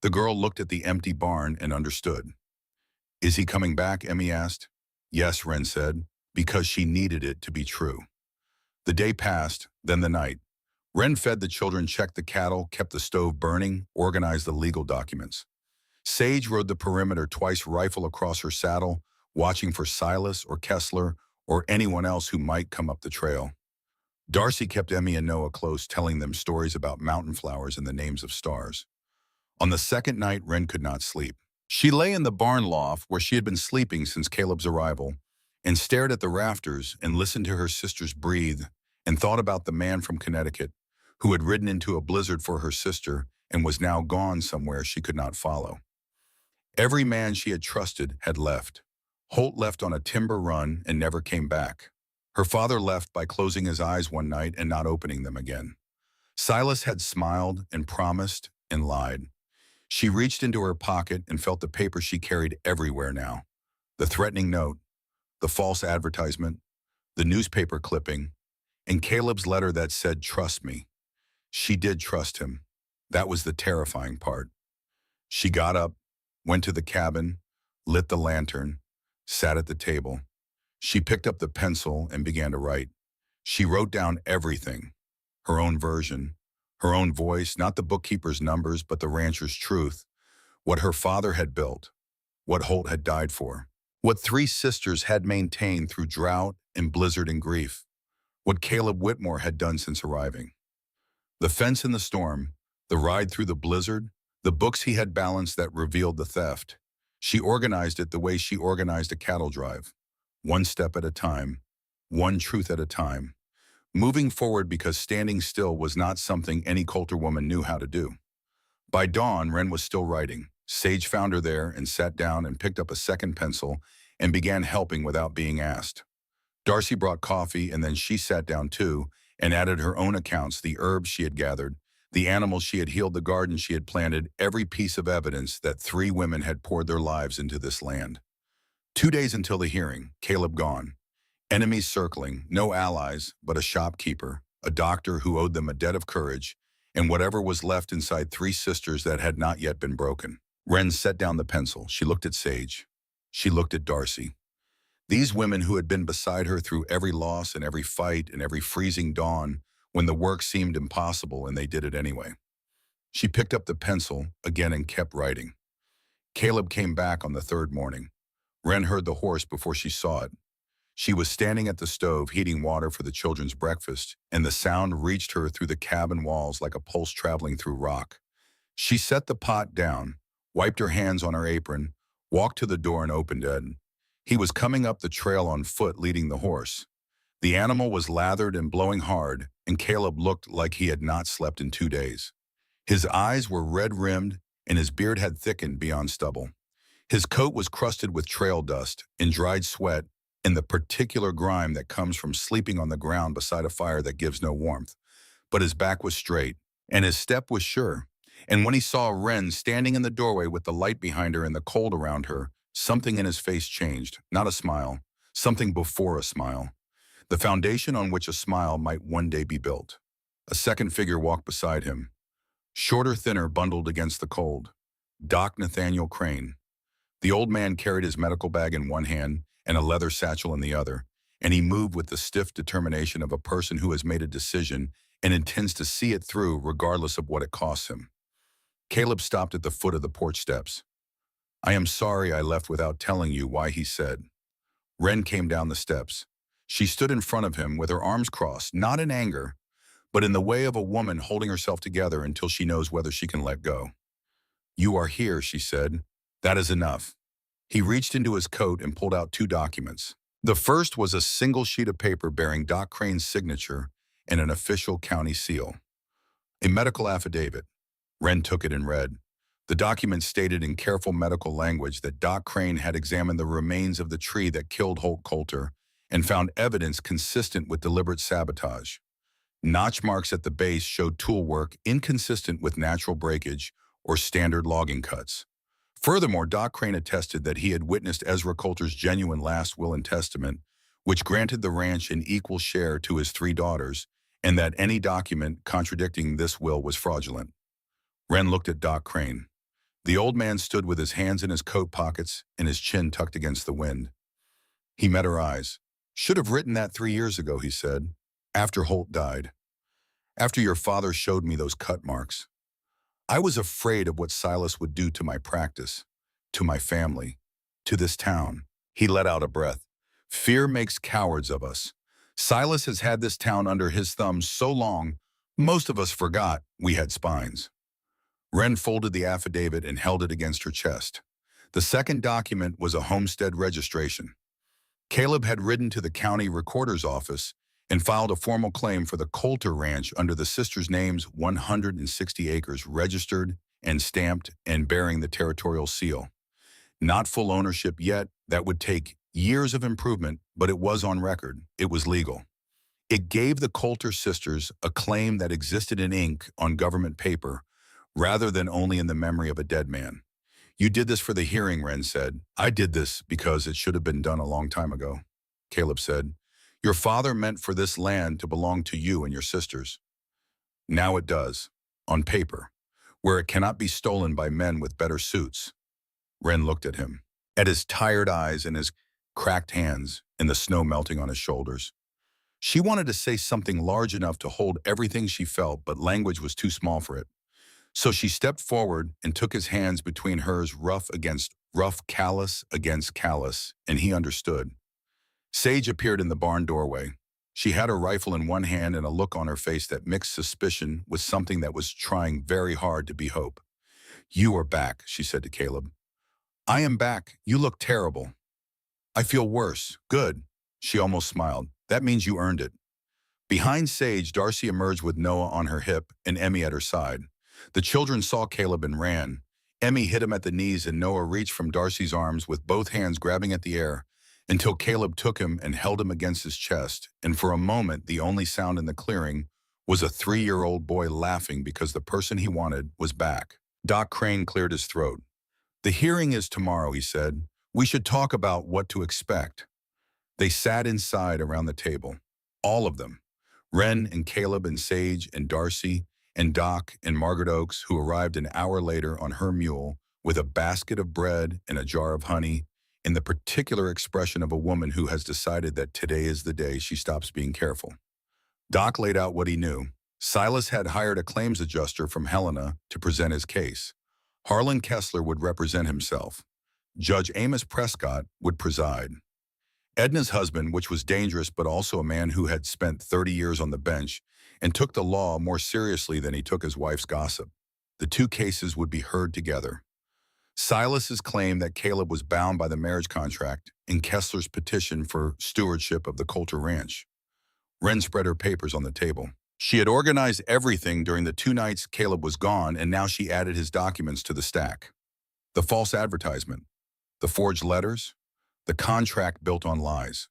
A: The girl looked at the empty barn and understood. "Is he coming back?" Emmy asked. "Yes," Wren said, because she needed it to be true. The day passed, then the night. Wren fed the children, checked the cattle, kept the stove burning, organized the legal documents. Sage rode the perimeter twice, rifle across her saddle, watching for Silas or Kessler or anyone else who might come up the trail. Darcy kept Emmy and Noah close, telling them stories about mountain flowers and the names of stars. On the second night, Wren could not sleep. She lay in the barn loft where she had been sleeping since Caleb's arrival and stared at the rafters and listened to her sisters breathe and thought about the man from Connecticut who had ridden into a blizzard for her sister and was now gone somewhere she could not follow. Every man she had trusted had left. Holt left on a timber run and never came back. Her father left by closing his eyes one night and not opening them again. Silas had smiled and promised and lied. She reached into her pocket and felt the paper she carried everywhere now. The threatening note, the false advertisement, the newspaper clipping, and Caleb's letter that said, "Trust me." She did trust him. That was the terrifying part. She got up, went to the cabin, lit the lantern, sat at the table. She picked up the pencil and began to write. She wrote down everything, her own version, her own voice, not the bookkeeper's numbers, but the rancher's truth, what her father had built, what Holt had died for, what three sisters had maintained through drought and blizzard and grief, what Caleb Whitmore had done since arriving. The fence in the storm, the ride through the blizzard, the books he had balanced that revealed the theft. She organized it the way she organized a cattle drive, one step at a time, one truth at a time, moving forward because standing still was not something any Coulter woman knew how to do. By dawn, Wren was still writing. Sage found her there and sat down and picked up a second pencil and began helping without being asked. Darcy brought coffee and then she sat down too and added her own accounts, the herbs she had gathered, the animals she had healed, the garden she had planted, every piece of evidence that three women had poured their lives into this land. 2 days until the hearing, Caleb gone. Enemies circling, no allies, but a shopkeeper, a doctor who owed them a debt of courage, and whatever was left inside three sisters that had not yet been broken. Wren set down the pencil. She looked at Sage. She looked at Darcy. These women who had been beside her through every loss and every fight and every freezing dawn when the work seemed impossible and they did it anyway. She picked up the pencil again and kept writing. Caleb came back on the third morning. Wren heard the horse before she saw it. She was standing at the stove heating water for the children's breakfast, and the sound reached her through the cabin walls like a pulse traveling through rock. She set the pot down, wiped her hands on her apron, walked to the door and opened it. He was coming up the trail on foot leading the horse. The animal was lathered and blowing hard, and Caleb looked like he had not slept in 2 days. His eyes were red-rimmed, and his beard had thickened beyond stubble. His coat was crusted with trail dust and dried sweat and the particular grime that comes from sleeping on the ground beside a fire that gives no warmth. But his back was straight, and his step was sure. And when he saw Wren standing in the doorway with the light behind her and the cold around her, something in his face changed, not a smile, something before a smile. The foundation on which a smile might one day be built. A second figure walked beside him, shorter, thinner, bundled against the cold. Doc Nathaniel Crane. The old man carried his medical bag in one hand and a leather satchel in the other, and he moved with the stiff determination of a person who has made a decision and intends to see it through regardless of what it costs him. Caleb stopped at the foot of the porch steps. "I am sorry I left without telling you why," he said. Wren came down the steps. She stood in front of him with her arms crossed, not in anger, but in the way of a woman holding herself together until she knows whether she can let go. "You are here," she said. "That is enough." He reached into his coat and pulled out 2 documents. The first was a single sheet of paper bearing Doc Crane's signature and an official county seal. A medical affidavit. Wren took it and read. The document stated in careful medical language that Doc Crane had examined the remains of the tree that killed Holt Coulter and found evidence consistent with deliberate sabotage. Notch marks at the base showed tool work inconsistent with natural breakage or standard logging cuts. Furthermore, Doc Crane attested that he had witnessed Ezra Coulter's genuine last will and testament, which granted the ranch an equal share to his 3 daughters, and that any document contradicting this will was fraudulent. Wren looked at Doc Crane. The old man stood with his hands in his coat pockets and his chin tucked against the wind. He met her eyes. "Should have written that 3 years ago," he said, "after Holt died. After your father showed me those cut marks. I was afraid of what Silas would do to my practice, to my family, to this town." He let out a breath. "Fear makes cowards of us. Silas has had this town under his thumb so long, most of us forgot we had spines." Wren folded the affidavit and held it against her chest. The second document was a homestead registration. Caleb had ridden to the county recorder's office and filed a formal claim for the Coulter Ranch under the sisters' names, 160 acres registered and stamped and bearing the territorial seal. Not full ownership yet, that would take years of improvement, but it was on record, it was legal. It gave the Coulter sisters a claim that existed in ink on government paper, rather than only in the memory of a dead man. You did this for the hearing, Wren said. I did this because it should have been done a long time ago. Caleb said, your father meant for this land to belong to you and your sisters. Now it does, on paper, where it cannot be stolen by men with better suits. Wren looked at him, at his tired eyes and his cracked hands and the snow melting on his shoulders. She wanted to say something large enough to hold everything she felt, but language was too small for it. So she stepped forward and took his hands between hers, rough against rough, callous against callous, and he understood. Sage appeared in the barn doorway. She had her rifle in one hand and a look on her face that mixed suspicion with something that was trying very hard to be hope. You are back, she said to Caleb. I am back. You look terrible. I feel worse. Good. She almost smiled. That means you earned it. Behind Sage, Darcy emerged with Noah on her hip and Emmy at her side. The children saw Caleb and ran. Emmy hit him at the knees and Noah reached from Darcy's arms with both hands grabbing at the air until Caleb took him and held him against his chest, and for a moment the only sound in the clearing was a 3-year-old boy laughing because the person he wanted was back. Doc Crane cleared his throat. The hearing is tomorrow, he said. We should talk about what to expect. They sat inside around the table, all of them, Wren and Caleb and Sage and Darcy and Doc and Margaret Oakes, who arrived an hour later on her mule with a basket of bread and a jar of honey, in the particular expression of a woman who has decided that today is the day she stops being careful. Doc laid out what he knew. Silas had hired a claims adjuster from Helena to present his case. Harlan Kessler would represent himself. Judge Amos Prescott would preside. Edna's husband, which was dangerous but also a man who had spent 30 years on the bench and took the law more seriously than he took his wife's gossip. The two cases would be heard together. Silas's claim that Caleb was bound by the marriage contract and Kessler's petition for stewardship of the Coulter Ranch. Wren spread her papers on the table. She had organized everything during the 2 nights Caleb was gone, and now she added his documents to the stack. The false advertisement, the forged letters, the contract built on lies.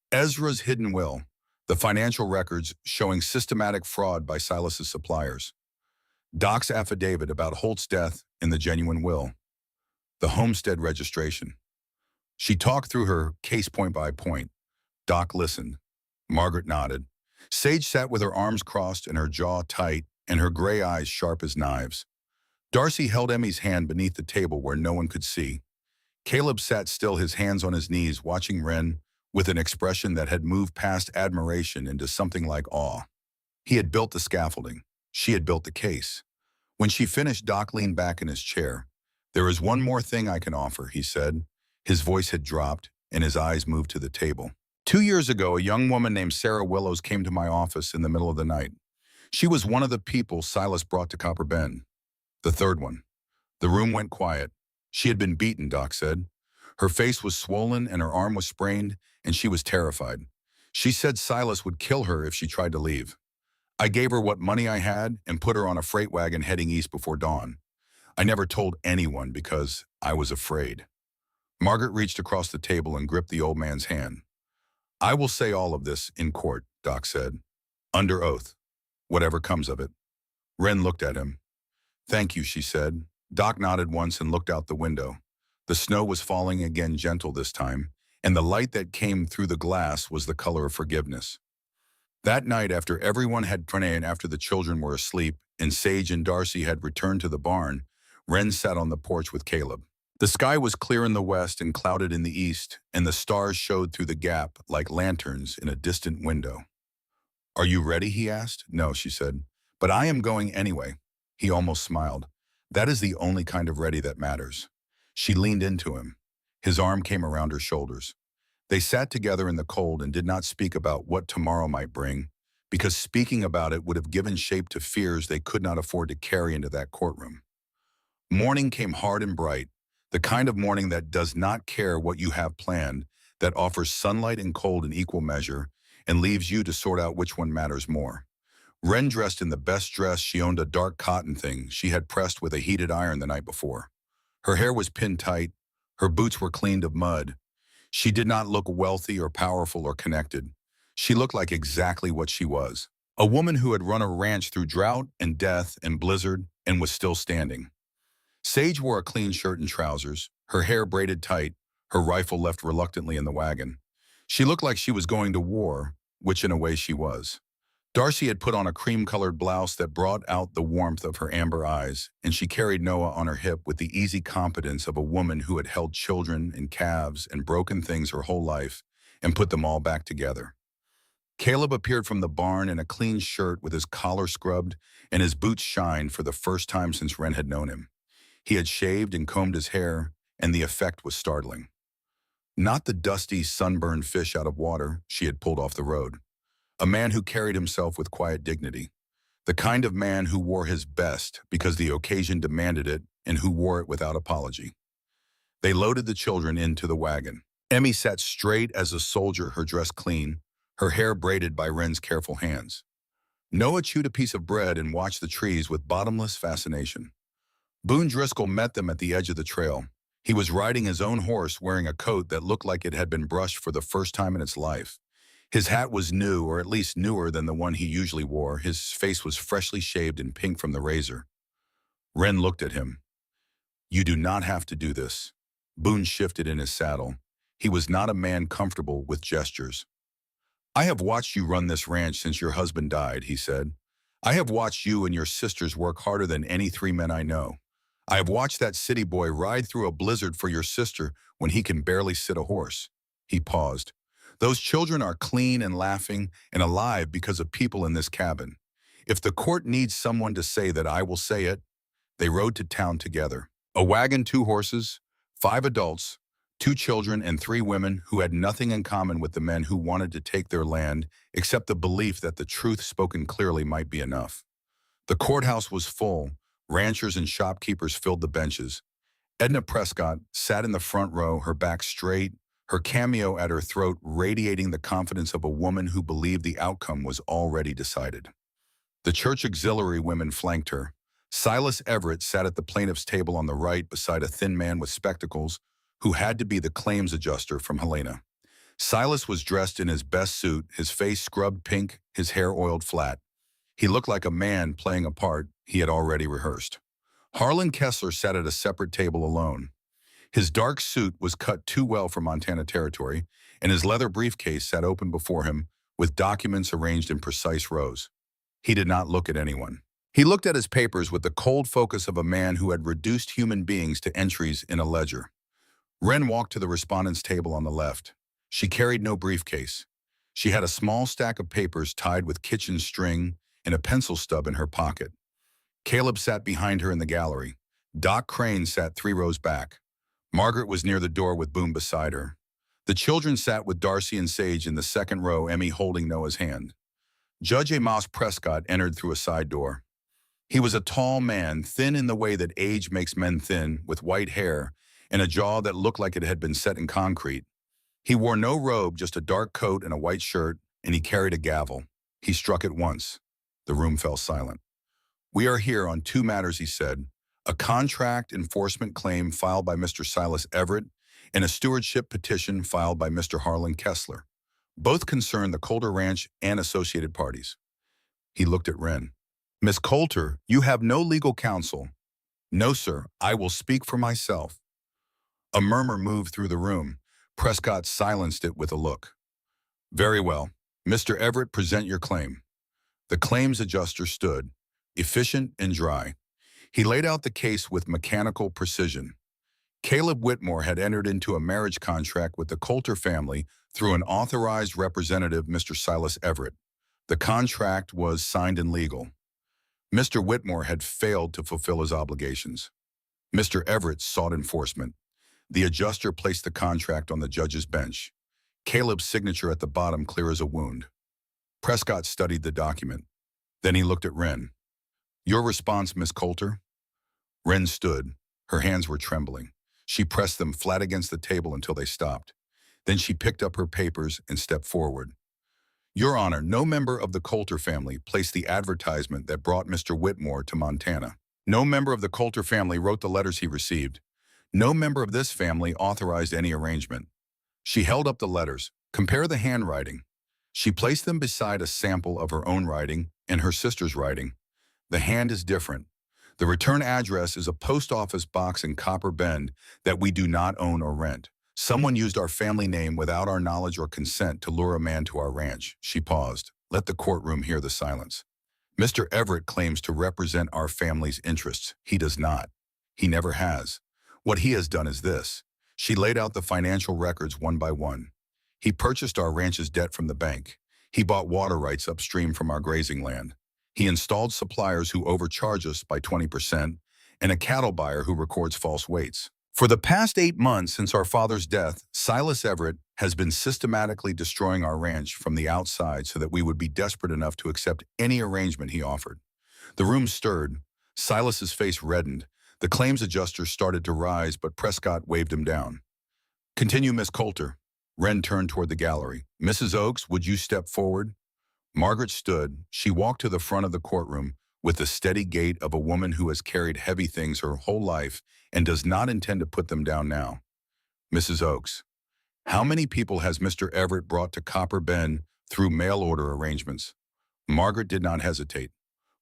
A: Ezra's hidden will, the financial records showing systematic fraud by Silas's suppliers. Doc's affidavit about Holt's death and the genuine will. The homestead registration. She talked through her case point by point. Doc listened. Margaret nodded. Sage sat with her arms crossed and her jaw tight and her gray eyes sharp as knives. Darcy held Emmy's hand beneath the table where no one could see. Caleb sat still, his hands on his knees, watching Wren with an expression that had moved past admiration into something like awe. He had built the scaffolding. She had built the case. When she finished, Doc leaned back in his chair. There is one more thing I can offer, he said. His voice had dropped, and his eyes moved to the table. 2 years ago, a young woman named Sarah Willows came to my office in the middle of the night. She was one of the people Silas brought to Copper Bend. The third one. The room went quiet. She had been beaten, Doc said. Her face was swollen and her arm was sprained, and she was terrified. She said Silas would kill her if she tried to leave. I gave her what money I had and put her on a freight wagon heading east before dawn. I never told anyone because I was afraid. Margaret reached across the table and gripped the old man's hand. I will say all of this in court, Doc said. Under oath. Whatever comes of it. Wren looked at him. Thank you, she said. Doc nodded once and looked out the window. The snow was falling again, gentle this time, and the light that came through the glass was the color of forgiveness. That night, after everyone had prayed and after the children were asleep and Sage and Darcy had returned to the barn, Wren sat on the porch with Caleb. The sky was clear in the west and clouded in the east, and the stars showed through the gap like lanterns in a distant window. Are you ready, he asked. No, she said. But I am going anyway. He almost smiled. That is the only kind of ready that matters. She leaned into him. His arm came around her shoulders. They sat together in the cold and did not speak about what tomorrow might bring, because speaking about it would have given shape to fears they could not afford to carry into that courtroom. Morning came hard and bright, the kind of morning that does not care what you have planned, that offers sunlight and cold in equal measure, and leaves you to sort out which one matters more. Wren dressed in the best dress. She owned a dark cotton thing she had pressed with a heated iron the night before. Her hair was pinned tight. Her boots were cleaned of mud. She did not look wealthy or powerful or connected. She looked like exactly what she was. A woman who had run a ranch through drought and death and blizzard and was still standing. Sage wore a clean shirt and trousers, her hair braided tight, her rifle left reluctantly in the wagon. She looked like she was going to war, which in a way she was. Darcy had put on a cream-colored blouse that brought out the warmth of her amber eyes, and she carried Noah on her hip with the easy confidence of a woman who had held children and calves and broken things her whole life and put them all back together. Caleb appeared from the barn in a clean shirt with his collar scrubbed and his boots shined for the first time since Wren had known him. He had shaved and combed his hair, and the effect was startling. Not the dusty, sunburned fish out of water she had pulled off the road. A man who carried himself with quiet dignity. The kind of man who wore his best because the occasion demanded it and who wore it without apology. They loaded the children into the wagon. Emmy sat straight as a soldier, her dress clean, her hair braided by Wren's careful hands. Noah chewed a piece of bread and watched the trees with bottomless fascination. Boone Driscoll met them at the edge of the trail. He was riding his own horse wearing a coat that looked like it had been brushed for the first time in its life. His hat was new, or at least newer than the one he usually wore. His face was freshly shaved and pink from the razor. Wren looked at him. "You do not have to do this." Boone shifted in his saddle. He was not a man comfortable with gestures. "I have watched you run this ranch since your husband died," he said. "I have watched you and your sisters work harder than any 3 men I know. I have watched that city boy ride through a blizzard for your sister when he can barely sit a horse." He paused. "Those children are clean and laughing and alive because of people in this cabin. If the court needs someone to say that, I will say it." They rode to town together. A wagon, 2 horses, 5 adults, 2 children, and 3 women who had nothing in common with the men who wanted to take their land except the belief that the truth spoken clearly might be enough. The courthouse was full. Ranchers and shopkeepers filled the benches. Edna Prescott sat in the front row, her back straight, her cameo at her throat radiating the confidence of a woman who believed the outcome was already decided. The church auxiliary women flanked her. Silas Everett sat at the plaintiff's table on the right beside a thin man with spectacles who had to be the claims adjuster from Helena. Silas was dressed in his best suit, his face scrubbed pink, his hair oiled flat. He looked like a man playing a part he had already rehearsed. Harlan Kessler sat at a separate table alone. His dark suit was cut too well for Montana territory, and his leather briefcase sat open before him with documents arranged in precise rows. He did not look at anyone. He looked at his papers with the cold focus of a man who had reduced human beings to entries in a ledger. Wren walked to the respondent's table on the left. She carried no briefcase. She had a small stack of papers tied with kitchen string and a pencil stub in her pocket. Caleb sat behind her in the gallery. Doc Crane sat 3 rows back. Margaret was near the door with Boone beside her. The children sat with Darcy and Sage in the second row, Emmy holding Noah's hand. Judge Amos Prescott entered through a side door. He was a tall man, thin in the way that age makes men thin, with white hair and a jaw that looked like it had been set in concrete. He wore no robe, just a dark coat and a white shirt, and he carried a gavel. He struck it once. The room fell silent. "We are here on 2 matters," he said. "A contract enforcement claim filed by Mr. Silas Everett and a stewardship petition filed by Mr. Harlan Kessler. Both concern the Coulter Ranch and associated parties." He looked at Wren. "Miss Coulter, you have no legal counsel." "No, sir. I will speak for myself." A murmur moved through the room. Prescott silenced it with a look. "Very well. Mr. Everett, present your claim." The claims adjuster stood, efficient and dry. He laid out the case with mechanical precision. Caleb Whitmore had entered into a marriage contract with the Coulter family through an authorized representative, Mr. Silas Everett. The contract was signed and legal. Mr. Whitmore had failed to fulfill his obligations. Mr. Everett sought enforcement. The adjuster placed the contract on the judge's bench. Caleb's signature at the bottom clear as a wound. Prescott studied the document. Then he looked at Wren. "Your response, Miss Coulter?" Wren stood. Her hands were trembling. She pressed them flat against the table until they stopped. Then she picked up her papers and stepped forward. "Your Honor, no member of the Coulter family placed the advertisement that brought Mr. Whitmore to Montana. No member of the Coulter family wrote the letters he received. No member of this family authorized any arrangement." She held up the letters. "Compare the handwriting." She placed them beside a sample of her own writing and her sister's writing. The hand is different. The return address is a post office box in Copper Bend that we do not own or rent. Someone used our family name without our knowledge or consent to lure a man to our ranch. She paused. Let the courtroom hear the silence. Mr. Everett claims to represent our family's interests. He does not. He never has. What he has done is this. She laid out the financial records one by one. He purchased our ranch's debt from the bank. He bought water rights upstream from our grazing land. He installed suppliers who overcharge us by 20% and a cattle buyer who records false weights. For the past 8 months since our father's death, Silas Everett has been systematically destroying our ranch from the outside so that we would be desperate enough to accept any arrangement he offered. The room stirred. Silas's face reddened. The claims adjuster started to rise, but Prescott waved him down. Continue, Miss Coulter. Wren turned toward the gallery. Mrs. Oakes, would you step forward? Margaret stood. She walked to the front of the courtroom with the steady gait of a woman who has carried heavy things her whole life and does not intend to put them down now. Mrs. Oakes, how many people has Mr. Everett brought to Copper Bend through mail order arrangements? Margaret did not hesitate.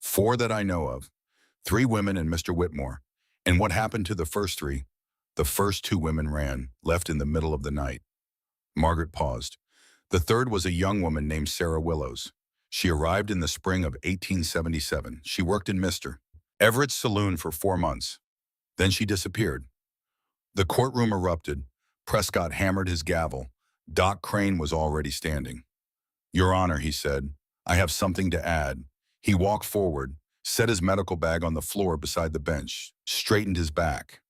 A: 4 that I know of. 3 women and Mr. Whitmore. And what happened to the first 3? The first 2 women ran, left in the middle of the night. Margaret paused. The third was a young woman named Sarah Willows. She arrived in the spring of 1877. She worked in Mr. Everett's saloon for 4 months. Then she disappeared. The courtroom erupted. Prescott hammered his gavel. Doc Crane was already standing. Your Honor, he said, I have something to add. He walked forward, set his medical bag on the floor beside the bench, straightened his back.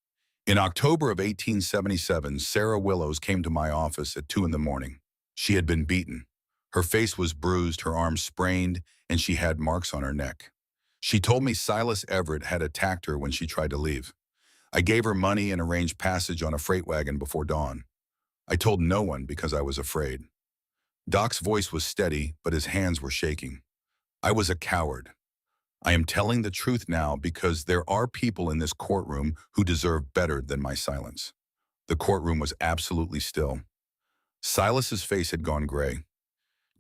A: In October of 1877, Sarah Willows came to my office at 2 in the morning. She had been beaten. Her face was bruised, her arms sprained, and she had marks on her neck. She told me Silas Everett had attacked her when she tried to leave. I gave her money and arranged passage on a freight wagon before dawn. I told no one because I was afraid. Doc's voice was steady, but his hands were shaking. I was a coward. I am telling the truth now because there are people in this courtroom who deserve better than my silence. The courtroom was absolutely still. Silas's face had gone gray.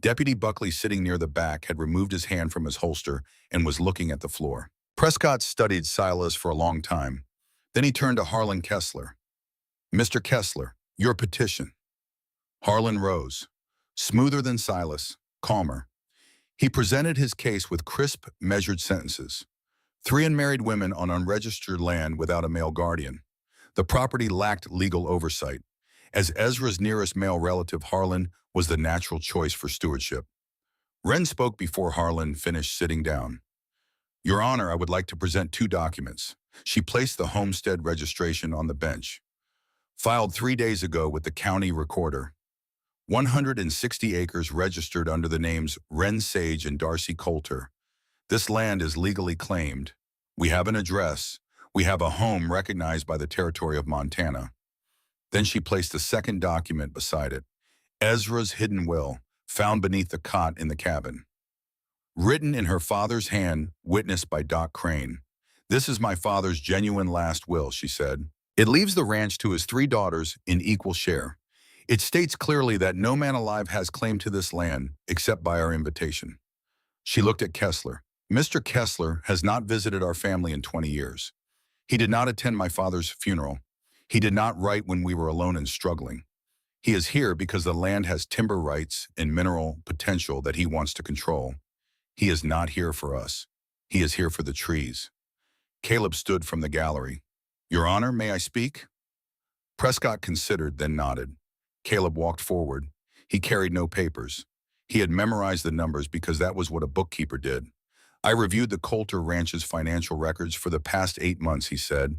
A: Deputy Buckley, sitting near the back, had removed his hand from his holster and was looking at the floor. Prescott studied Silas for a long time. Then he turned to Harlan Kessler. Mr. Kessler, your petition. Harlan rose, smoother than Silas, calmer. He presented his case with crisp, measured sentences. 3 unmarried women on unregistered land without a male guardian. The property lacked legal oversight. As Ezra's nearest male relative, Harlan was the natural choice for stewardship. Wren spoke before Harlan finished sitting down. Your Honor, I would like to present 2 documents. She placed the homestead registration on the bench. Filed 3 days ago with the county recorder. 160 acres registered under the names Wren Sage and Darcy Coulter. This land is legally claimed. We have an address. We have a home recognized by the territory of Montana. Then she placed the second document beside it. Ezra's hidden will, found beneath the cot in the cabin. Written in her father's hand, witnessed by Doc Crane. This is my father's genuine last will, she said. It leaves the ranch to his 3 daughters in equal share. It states clearly that no man alive has claim to this land except by our invitation. She looked at Kessler. Mr. Kessler has not visited our family in 20 years. He did not attend my father's funeral. He did not write when we were alone and struggling. He is here because the land has timber rights and mineral potential that he wants to control. He is not here for us. He is here for the trees. Caleb stood from the gallery. Your Honor, may I speak? Prescott considered, then nodded. Caleb walked forward. He carried no papers. He had memorized the numbers because that was what a bookkeeper did. I reviewed the Coulter Ranch's financial records for the past 8 months, he said.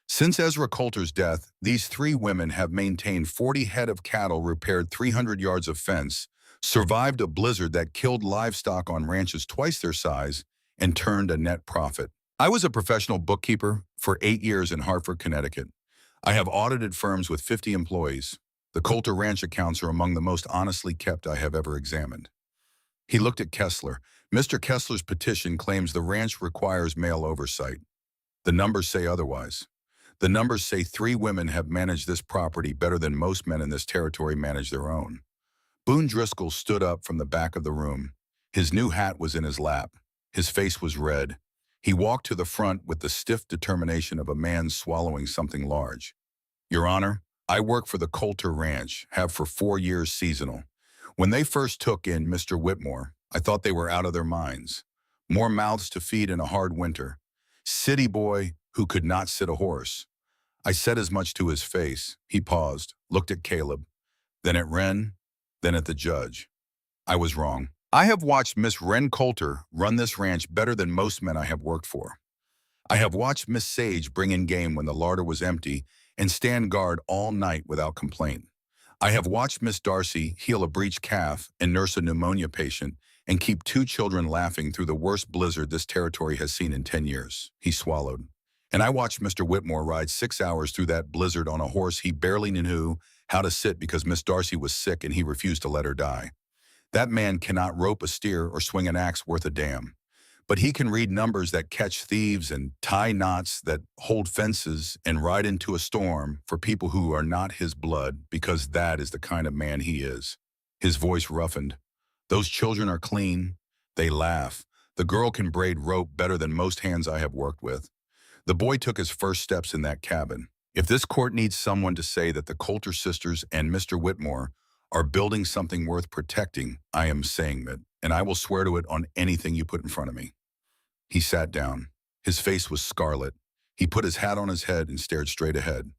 A: Since Ezra Coulter's death, these 3 women have maintained 40 head of cattle, repaired 300 yards of fence, survived a blizzard that killed livestock on ranches twice their size, and turned a net profit. I was a professional bookkeeper for 8 years in Hartford, Connecticut. I have audited firms with 50 employees. The Coulter Ranch accounts are among the most honestly kept I have ever examined. He looked at Kessler. Mr. Kessler's petition claims the ranch requires male oversight. The numbers say otherwise. The numbers say 3 women have managed this property better than most men in this territory manage their own. Boone Driscoll stood up from the back of the room. His new hat was in his lap. His face was red. He walked to the front with the stiff determination of a man swallowing something large. Your Honor, I work for the Coulter Ranch, have for 4 years seasonal. When they first took in Mr. Whitmore, I thought they were out of their minds. More mouths to feed in a hard winter. City boy who could not sit a horse. I said as much to his face. He paused, looked at Caleb, then at Wren, then at the judge. I was wrong. I have watched Miss Wren Coulter run this ranch better than most men I have worked for. I have watched Miss Sage bring in game when the larder was empty and stand guard all night without complaint. I have watched Miss Darcy heal a breached calf and nurse a pneumonia patient and keep 2 children laughing through the worst blizzard this territory has seen in 10 years. He swallowed. And I watched Mr. Whitmore ride 6 hours through that blizzard on a horse he barely knew how to sit because Miss Darcy was sick and he refused to let her die. That man cannot rope a steer or swing an axe worth a damn. But he can read numbers that catch thieves and tie knots that hold fences and ride into a storm for people who are not his blood because that is the kind of man he is. His voice roughened. Those children are clean. They laugh. The girl can braid rope better than most hands I have worked with. The boy took his first steps in that cabin. If this court needs someone to say that the Coulter sisters and Mr. Whitmore are building something worth protecting, I am saying it, and I will swear to it on anything you put in front of me. He sat down. His face was scarlet. He put his hat on his head and stared straight ahead.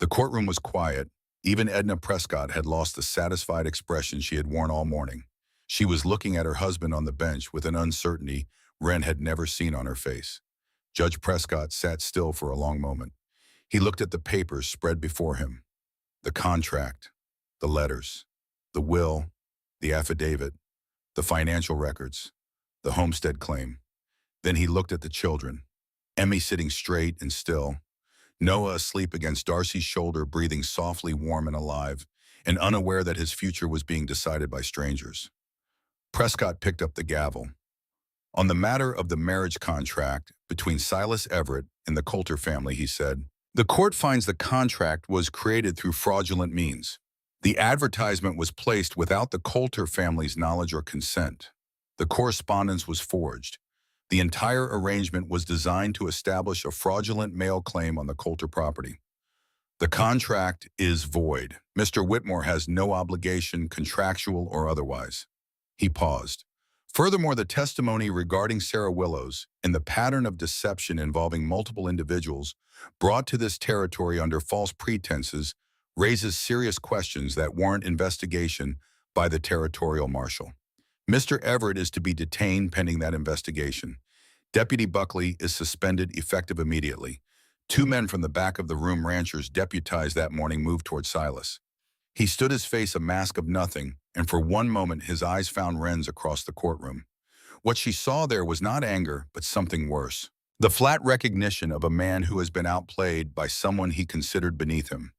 A: The courtroom was quiet. Even Edna Prescott had lost the satisfied expression she had worn all morning. She was looking at her husband on the bench with an uncertainty Wren had never seen on her face. Judge Prescott sat still for a long moment. He looked at the papers spread before him. The contract, the letters, the will, the affidavit, the financial records, the homestead claim. Then he looked at the children. Emmy sitting straight and still. Noah asleep against Darcy's shoulder, breathing softly, warm and alive, and unaware that his future was being decided by strangers. Prescott picked up the gavel. On the matter of the marriage contract between Silas Everett and the Coulter family, he said, the court finds the contract was created through fraudulent means. The advertisement was placed without the Coulter family's knowledge or consent. The correspondence was forged. The entire arrangement was designed to establish a fraudulent mail claim on the Coulter property. The contract is void. Mr. Whitmore has no obligation, contractual or otherwise. He paused. Furthermore, the testimony regarding Sarah Willows and the pattern of deception involving multiple individuals brought to this territory under false pretenses raises serious questions that warrant investigation by the territorial marshal. Mr. Everett is to be detained pending that investigation. Deputy Buckley is suspended effective immediately. 2 men from the back of the room, ranchers deputized that morning, moved toward Silas. He stood, his face a mask of nothing, and for one moment his eyes found Wren's across the courtroom. What she saw there was not anger, but something worse. The flat recognition of a man who has been outplayed by someone he considered beneath him.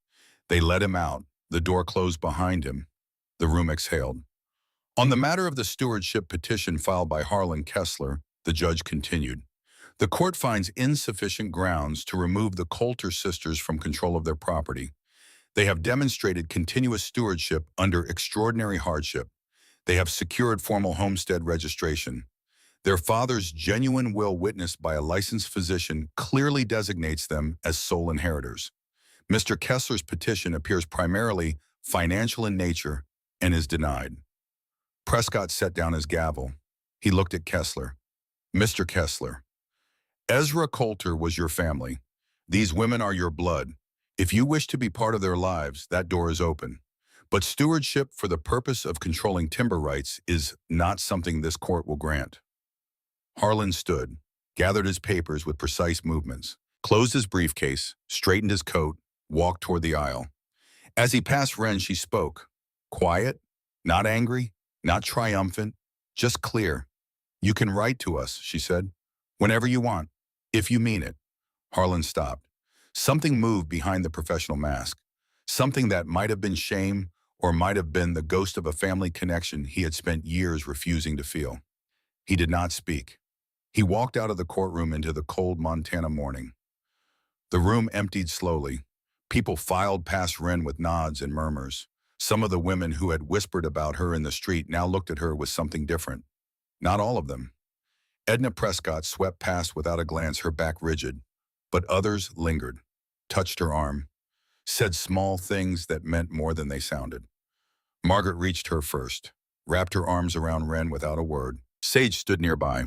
A: They let him out. The door closed behind him. The room exhaled. On the matter of the stewardship petition filed by Harlan Kessler, the judge continued. The court finds insufficient grounds to remove the Coulter sisters from control of their property. They have demonstrated continuous stewardship under extraordinary hardship. They have secured formal homestead registration. Their father's genuine will, witnessed by a licensed physician, clearly designates them as sole inheritors. Mr. Kessler's petition appears primarily financial in nature and is denied. Prescott set down his gavel. He looked at Kessler. Mr. Kessler, Ezra Coulter was your family. These women are your blood. If you wish to be part of their lives, that door is open. But stewardship for the purpose of controlling timber rights is not something this court will grant. Harlan stood, gathered his papers with precise movements, closed his briefcase, straightened his coat, walked toward the aisle. As he passed Wren, she spoke. Quiet, not angry, not triumphant, just clear. You can write to us, she said, whenever you want, if you mean it. Harlan stopped. Something moved behind the professional mask, something that might have been shame or might have been the ghost of a family connection he had spent years refusing to feel. He did not speak. He walked out of the courtroom into the cold Montana morning. The room emptied slowly. People filed past Wren with nods and murmurs. Some of the women who had whispered about her in the street now looked at her with something different. Not all of them. Edna Prescott swept past without a glance, her back rigid. But others lingered, touched her arm, said small things that meant more than they sounded. Margaret reached her first, wrapped her arms around Wren without a word. Sage stood nearby.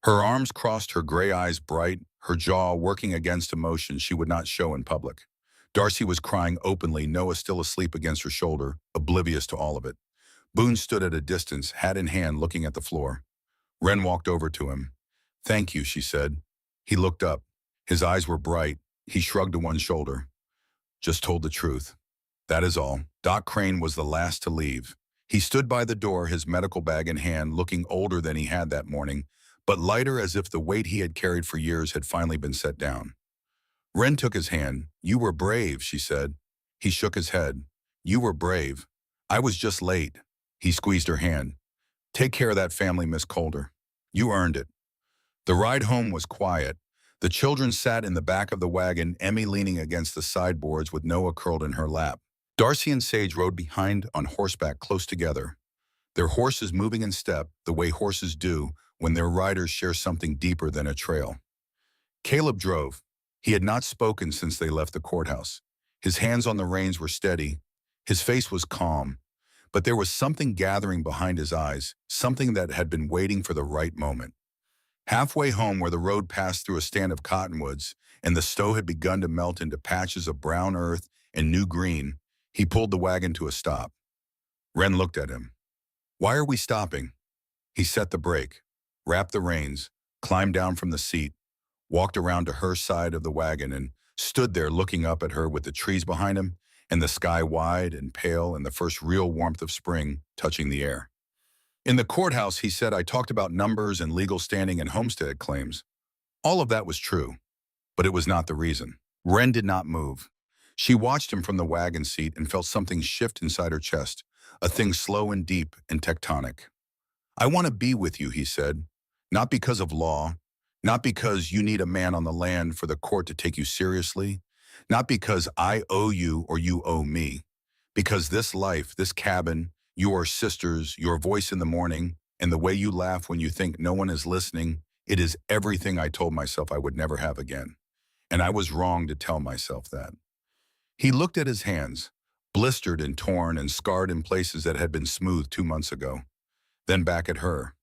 A: Her arms crossed, her gray eyes bright, her jaw working against emotion she would not show in public. Darcy was crying openly, Noah still asleep against her shoulder, oblivious to all of it. Boone stood at a distance, hat in hand, looking at the floor. Wren walked over to him. "Thank you," she said. He looked up. His eyes were bright. He shrugged to one shoulder. "Just told the truth. That is all." Doc Crane was the last to leave. He stood by the door, his medical bag in hand, looking older than he had that morning, but lighter, as if the weight he had carried for years had finally been set down. Wren took his hand. "You were brave," she said. He shook his head. "You were brave. I was just late." He squeezed her hand. "Take care of that family, Miss Calder. You earned it." The ride home was quiet. The children sat in the back of the wagon, Emmy leaning against the sideboards with Noah curled in her lap. Darcy and Sage rode behind on horseback close together, their horses moving in step the way horses do when their riders share something deeper than a trail. Caleb drove. He had not spoken since they left the courthouse. His hands on the reins were steady. His face was calm. But there was something gathering behind his eyes, something that had been waiting for the right moment. Halfway home, where the road passed through a stand of cottonwoods and the snow had begun to melt into patches of brown earth and new green, he pulled the wagon to a stop. Wren looked at him. "Why are we stopping?" He set the brake, wrapped the reins, climbed down from the seat, walked around to her side of the wagon and stood there looking up at her with the trees behind him and the sky wide and pale and the first real warmth of spring touching the air. "In the courthouse," he said, "I talked about numbers and legal standing and homestead claims. All of that was true, but it was not the reason." Wren did not move. She watched him from the wagon seat and felt something shift inside her chest, a thing slow and deep and tectonic. "I want to be with you," he said, "not because of law, not because you need a man on the land for the court to take you seriously, not because I owe you or you owe me, because this life, this cabin, your sisters, your voice in the morning, and the way you laugh when you think no one is listening, it is everything I told myself I would never have again. And I was wrong to tell myself that." He looked at his hands, blistered and torn and scarred in places that had been smooth 2 months ago. Then back at her.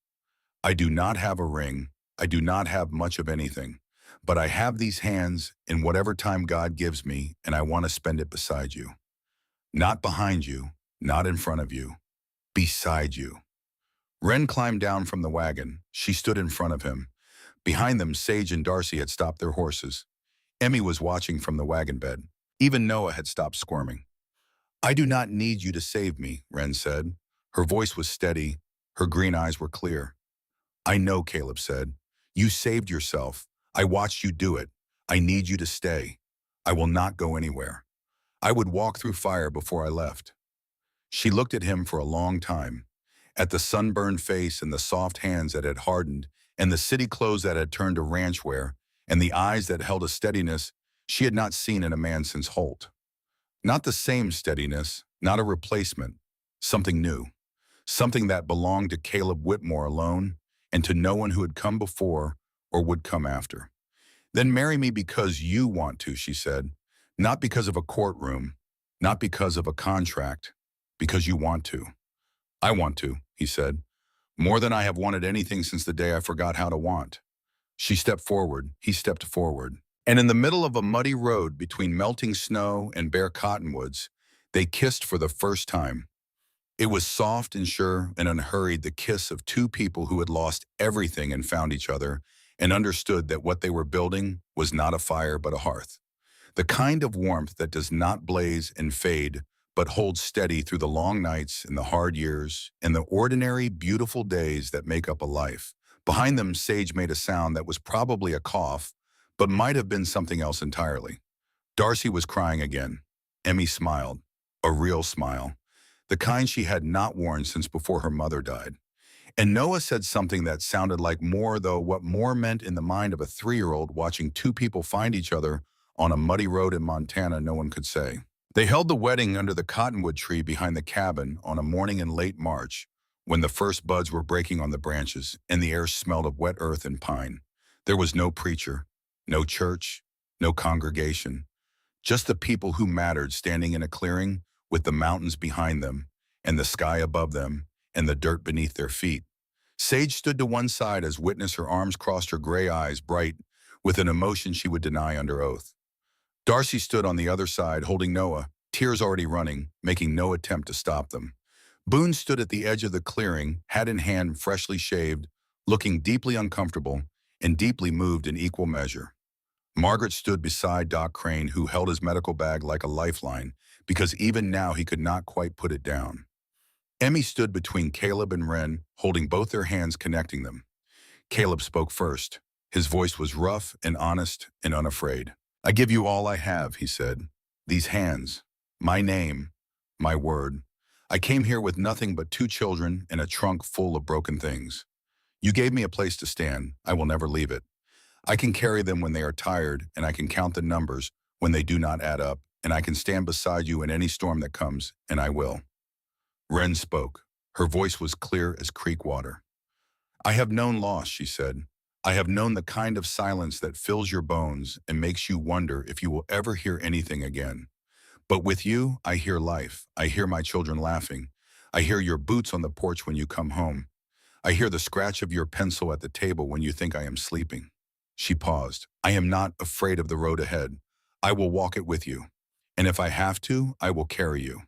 A: "I do not have a ring. I do not have much of anything. But I have these hands in whatever time God gives me, and I want to spend it beside you. Not behind you, not in front of you. Beside you." Wren climbed down from the wagon. She stood in front of him. Behind them, Sage and Darcy had stopped their horses. Emmy was watching from the wagon bed. Even Noah had stopped squirming. "I do not need you to save me," Wren said. Her voice was steady. Her green eyes were clear. "I know," Caleb said. "You saved yourself. I watched you do it. I need you to stay. I will not go anywhere. I would walk through fire before I left." She looked at him for a long time, at the sunburned face and the soft hands that had hardened and the city clothes that had turned to ranch wear and the eyes that held a steadiness she had not seen in a man since Holt. Not the same steadiness, not a replacement, something new, something that belonged to Caleb Whitmore alone and to no one who had come before or would come after. "Then marry me because you want to," she said, "not because of a courtroom, not because of a contract, because you want to." "I want to," he said, "more than I have wanted anything since the day I forgot how to want." She stepped forward, he stepped forward, and in the middle of a muddy road between melting snow and bare cottonwoods, they kissed for the first time. It was soft and sure and unhurried, the kiss of two people who had lost everything and found each other and understood that what they were building was not a fire but a hearth. The kind of warmth that does not blaze and fade but holds steady through the long nights and the hard years and the ordinary, beautiful days that make up a life. Behind them, Sage made a sound that was probably a cough, but might have been something else entirely. Darcy was crying again. Emmy smiled, a real smile, the kind she had not worn since before her mother died. And Noah said something that sounded like more, though what more meant in the mind of a 3-year-old watching two people find each other on a muddy road in Montana no one could say. They held the wedding under the cottonwood tree behind the cabin on a morning in late March, when the first buds were breaking on the branches and the air smelled of wet earth and pine. There was no preacher, no church, no congregation, just the people who mattered standing in a clearing with the mountains behind them and the sky above them and the dirt beneath their feet. Sage stood to one side as witness, her arms crossed, her gray eyes bright with an emotion she would deny under oath. Darcy stood on the other side, holding Noah, tears already running, making no attempt to stop them. Boone stood at the edge of the clearing, hat in hand, freshly shaved, looking deeply uncomfortable and deeply moved in equal measure. Margaret stood beside Doc Crane, who held his medical bag like a lifeline, because even now he could not quite put it down. Emmy stood between Caleb and Wren, holding both their hands, connecting them. Caleb spoke first. His voice was rough and honest and unafraid. "I give you all I have," he said. "These hands, my name, my word. I came here with nothing but 2 children and a trunk full of broken things. You gave me a place to stand. I will never leave it. I can carry them when they are tired, and I can count the numbers when they do not add up, and I can stand beside you in any storm that comes, and I will." Wren spoke. Her voice was clear as creek water. "I have known loss," she said. "I have known the kind of silence that fills your bones and makes you wonder if you will ever hear anything again. But with you, I hear life. I hear my children laughing. I hear your boots on the porch when you come home. I hear the scratch of your pencil at the table when you think I am sleeping." She paused. "I am not afraid of the road ahead. I will walk it with you. And if I have to, I will carry you."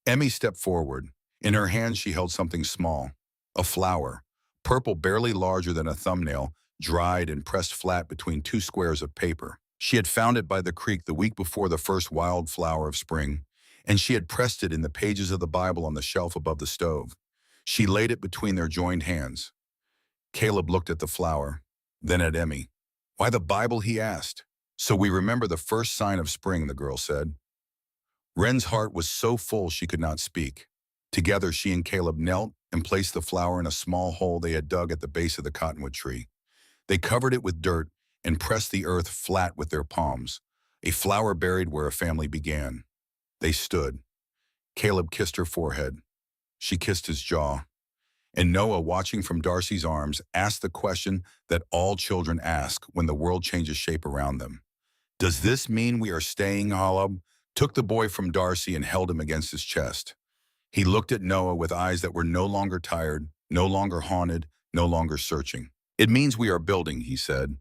A: Emmy stepped forward. In her hand she held something small, a flower, purple, barely larger than a thumbnail, dried and pressed flat between 2 squares of paper. She had found it by the creek the week before the first wild flower of spring, and she had pressed it in the pages of the Bible on the shelf above the stove. She laid it between their joined hands. Caleb looked at the flower, then at Emmy. "Why the Bible?" he asked. "So we remember the first sign of spring," the girl said. Wren's heart was so full she could not speak. Together she and Caleb knelt and placed the flower in a small hole they had dug at the base of the cottonwood tree. They covered it with dirt and pressed the earth flat with their palms, a flower buried where a family began. They stood. Caleb kissed her forehead. She kissed his jaw. And Noah, watching from Darcy's arms, asked the question that all children ask when the world changes shape around them. "Does this mean we are staying?" Caleb took the boy from Darcy and held him against his chest. He looked at Noah with eyes that were no longer tired, no longer haunted, no longer searching. "It means we are building," he said.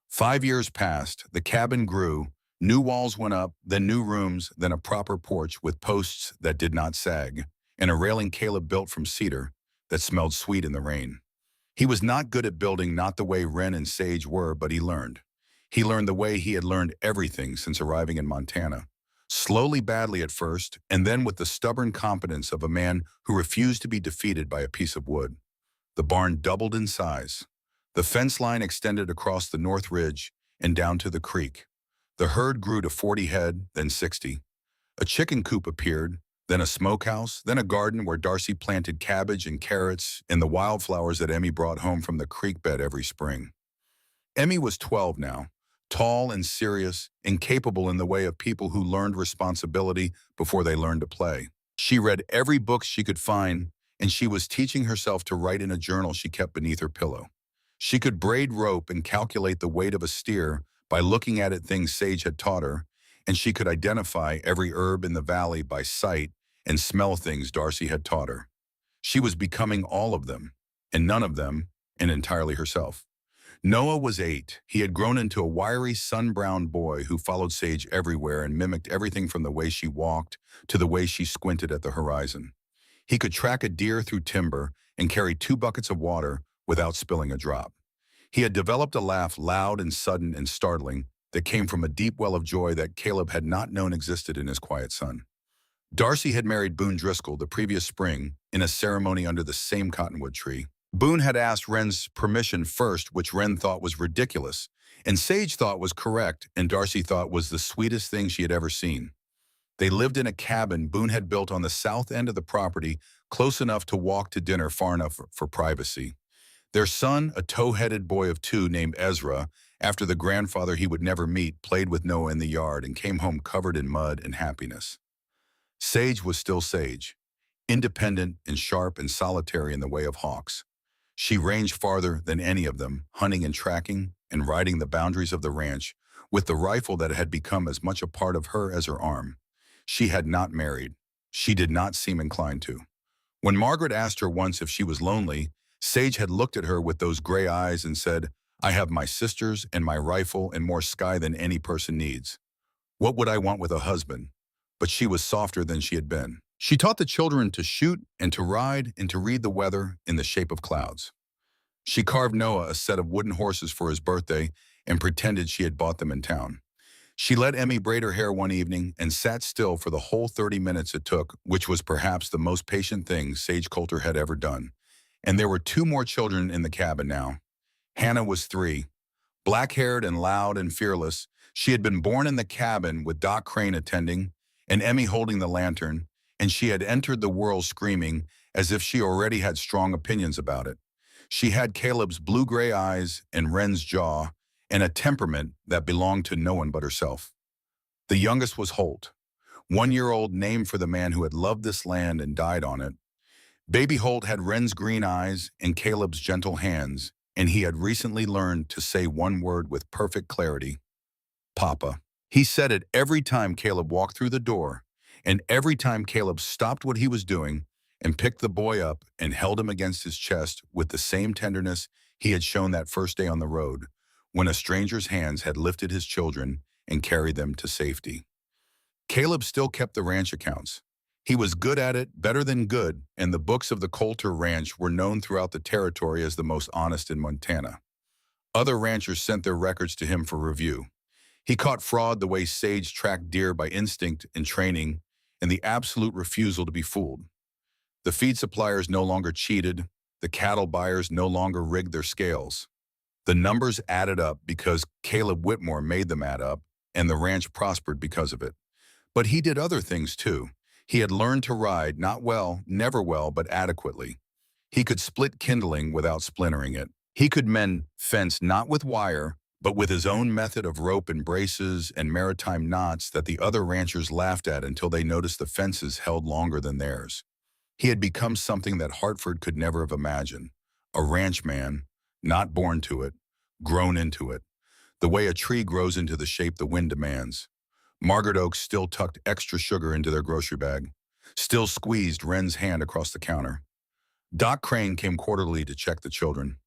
A: 5 years passed, the cabin grew, new walls went up, then new rooms, then a proper porch with posts that did not sag, and a railing Caleb built from cedar that smelled sweet in the rain. He was not good at building, not the way Wren and Sage were, but he learned. He learned the way he had learned everything since arriving in Montana. Slowly, badly at first, and then with the stubborn competence of a man who refused to be defeated by a piece of wood. The barn doubled in size. The fence line extended across the north ridge and down to the creek. The herd grew to 40 head, then 60. A chicken coop appeared, then a smokehouse, then a garden where Darcy planted cabbage and carrots and the wildflowers that Emmy brought home from the creek bed every spring. Emmy was 12 now, tall and serious, incapable in the way of people who learned responsibility before they learned to play. She read every book she could find, and she was teaching herself to write in a journal she kept beneath her pillow. She could braid rope and calculate the weight of a steer by looking at it, things Sage had taught her, and she could identify every herb in the valley by sight and smell things Darcy had taught her. She was becoming all of them, and none of them, and entirely herself. Noah was 8. He had grown into a wiry, sun-browned boy who followed Sage everywhere and mimicked everything from the way she walked to the way she squinted at the horizon. He could track a deer through timber and carry 2 buckets of water without spilling a drop. He had developed a laugh loud and sudden and startling that came from a deep well of joy that Caleb had not known existed in his quiet son. Darcy had married Boone Driscoll the previous spring in a ceremony under the same cottonwood tree. Boone had asked Wren's permission first, which Wren thought was ridiculous, and Sage thought was correct, and Darcy thought was the sweetest thing she had ever seen. They lived in a cabin Boone had built on the south end of the property, close enough to walk to dinner, far enough for privacy. Their son, a tow-headed boy of 2 named Ezra, after the grandfather he would never meet played with Noah in the yard and came home covered in mud and happiness. Sage was still Sage, independent and sharp and solitary in the way of hawks. She ranged farther than any of them, hunting and tracking and riding the boundaries of the ranch with the rifle that had become as much a part of her as her arm. She had not married. She did not seem inclined to. When Margaret asked her once if she was lonely, Sage had looked at her with those gray eyes and said, "I have my sisters and my rifle and more sky than any person needs. What would I want with a husband?" But she was softer than she had been. She taught the children to shoot and to ride and to read the weather in the shape of clouds. She carved Noah a set of wooden horses for his birthday and pretended she had bought them in town. She let Emmy braid her hair one evening and sat still for the whole 30 minutes it took, which was perhaps the most patient thing Sage Coulter had ever done. And there were two more children in the cabin now. Hannah was 3. Black-haired and loud and fearless, she had been born in the cabin with Doc Crane attending and Emmy holding the lantern, and she had entered the world screaming as if she already had strong opinions about it. She had Caleb's blue-gray eyes and Wren's jaw and a temperament that belonged to no one but herself. The youngest was Holt, 1-year-old named for the man who had loved this land and died on it. Baby Holt had Wren's green eyes and Caleb's gentle hands, and he had recently learned to say one word with perfect clarity: Papa. He said it every time Caleb walked through the door, and every time Caleb stopped what he was doing and picked the boy up and held him against his chest with the same tenderness he had shown that first day on the road, when a stranger's hands had lifted his children and carried them to safety. Caleb still kept the ranch accounts. He was good at it, better than good, and the books of the Coulter Ranch were known throughout the territory as the most honest in Montana. Other ranchers sent their records to him for review. He caught fraud the way Sage tracked deer by instinct and training, and the absolute refusal to be fooled. The feed suppliers no longer cheated. The cattle buyers no longer rigged their scales. The numbers added up because Caleb Whitmore made them add up, and the ranch prospered because of it. But he did other things too. He had learned to ride, not well, never well, but adequately. He could split kindling without splintering it. He could mend fence not with wire, but with his own method of rope and braces and maritime knots that the other ranchers laughed at until they noticed the fences held longer than theirs. He had become something that Hartford could never have imagined: a ranchman, not born to it, grown into it, the way a tree grows into the shape the wind demands. Margaret Oaks still tucked extra sugar into their grocery bag, still squeezed Wren's hand across the counter. Doc Crane came quarterly to check the children.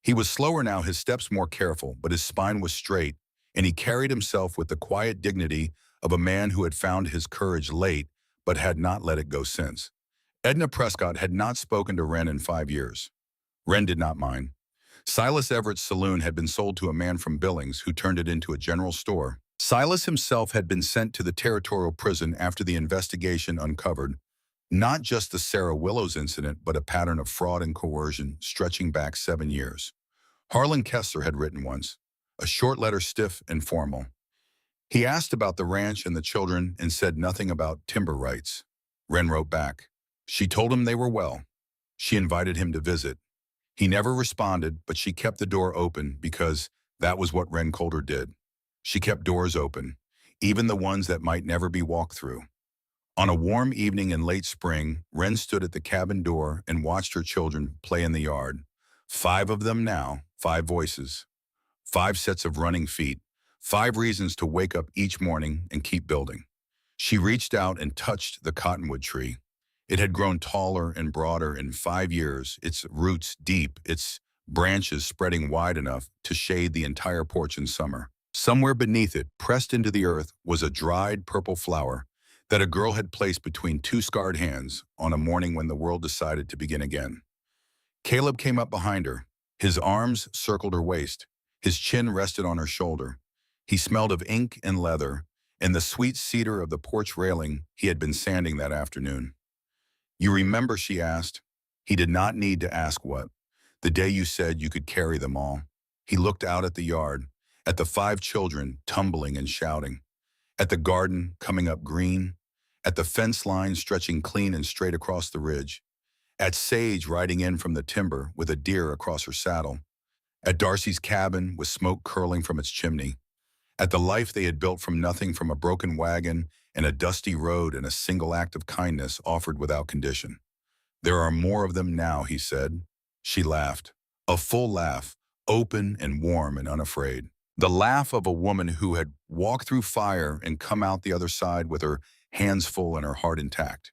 A: He was slower now, his steps more careful, but his spine was straight, and he carried himself with the quiet dignity of a man who had found his courage late but had not let it go since. Edna Prescott had not spoken to Wren in 5 years. Wren did not mind. Silas Everett's saloon had been sold to a man from Billings who turned it into a general store. Silas himself had been sent to the territorial prison after the investigation uncovered not just the Sarah Willows incident, but a pattern of fraud and coercion stretching back 7 years. Harlan Kessler had written once, a short letter stiff and formal. He asked about the ranch and the children and said nothing about timber rights. Wren wrote back. She told him they were well. She invited him to visit. He never responded, but she kept the door open because that was what Wren Coulter did. She kept doors open, even the ones that might never be walked through. On a warm evening in late spring, Wren stood at the cabin door and watched her children play in the yard. 5 of them now, 5 voices, 5 sets of running feet, 5 reasons to wake up each morning and keep building. She reached out and touched the cottonwood tree. It had grown taller and broader in 5 years, its roots deep, its branches spreading wide enough to shade the entire porch in summer. Somewhere beneath it, pressed into the earth, was a dried purple flower that a girl had placed between 2 scarred hands on a morning when the world decided to begin again. Caleb came up behind her. His arms circled her waist. His chin rested on her shoulder. He smelled of ink and leather and the sweet cedar of the porch railing he had been sanding that afternoon. "You remember," she asked. He did not need to ask what. "The day you said you could carry them all." He looked out at the yard, at the 5 children tumbling and shouting, at the garden coming up green, at the fence line stretching clean and straight across the ridge, at Sage riding in from the timber with a deer across her saddle, At Darcy's cabin, with smoke curling from its chimney. At the life they had built from nothing, from a broken wagon and a dusty road and a single act of kindness offered without condition. There are more of them now, he said. She laughed. A full laugh, open and warm and unafraid. The laugh of a woman who had walked through fire and come out the other side with her hands full and her heart intact.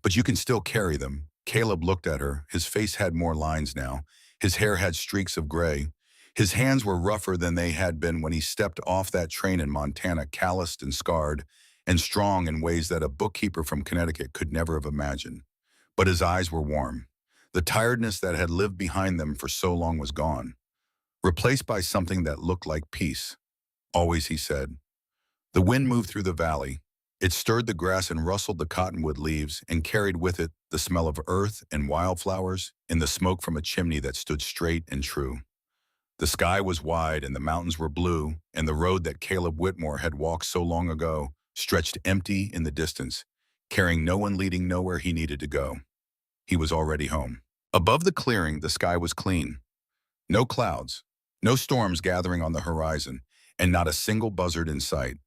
A: But you can still carry them. Caleb looked at her. His face had more lines now. His hair had streaks of gray. His hands were rougher than they had been when he stepped off that train in Montana, calloused and scarred, and strong in ways that a bookkeeper from Connecticut could never have imagined. But his eyes were warm. The tiredness that had lived behind them for so long was gone, replaced by something that looked like peace. Always, he said. The wind moved through the valley. It stirred the grass and rustled the cottonwood leaves and carried with it the smell of earth and wildflowers and the smoke from a chimney that stood straight and true. The sky was wide and the mountains were blue, and the road that Caleb Whitmore had walked so long ago stretched empty in the distance, carrying no one, leading nowhere he needed to go. He was already home. Above the clearing, the sky was clean. No clouds, no storms gathering on the horizon, and not a single buzzard in sight.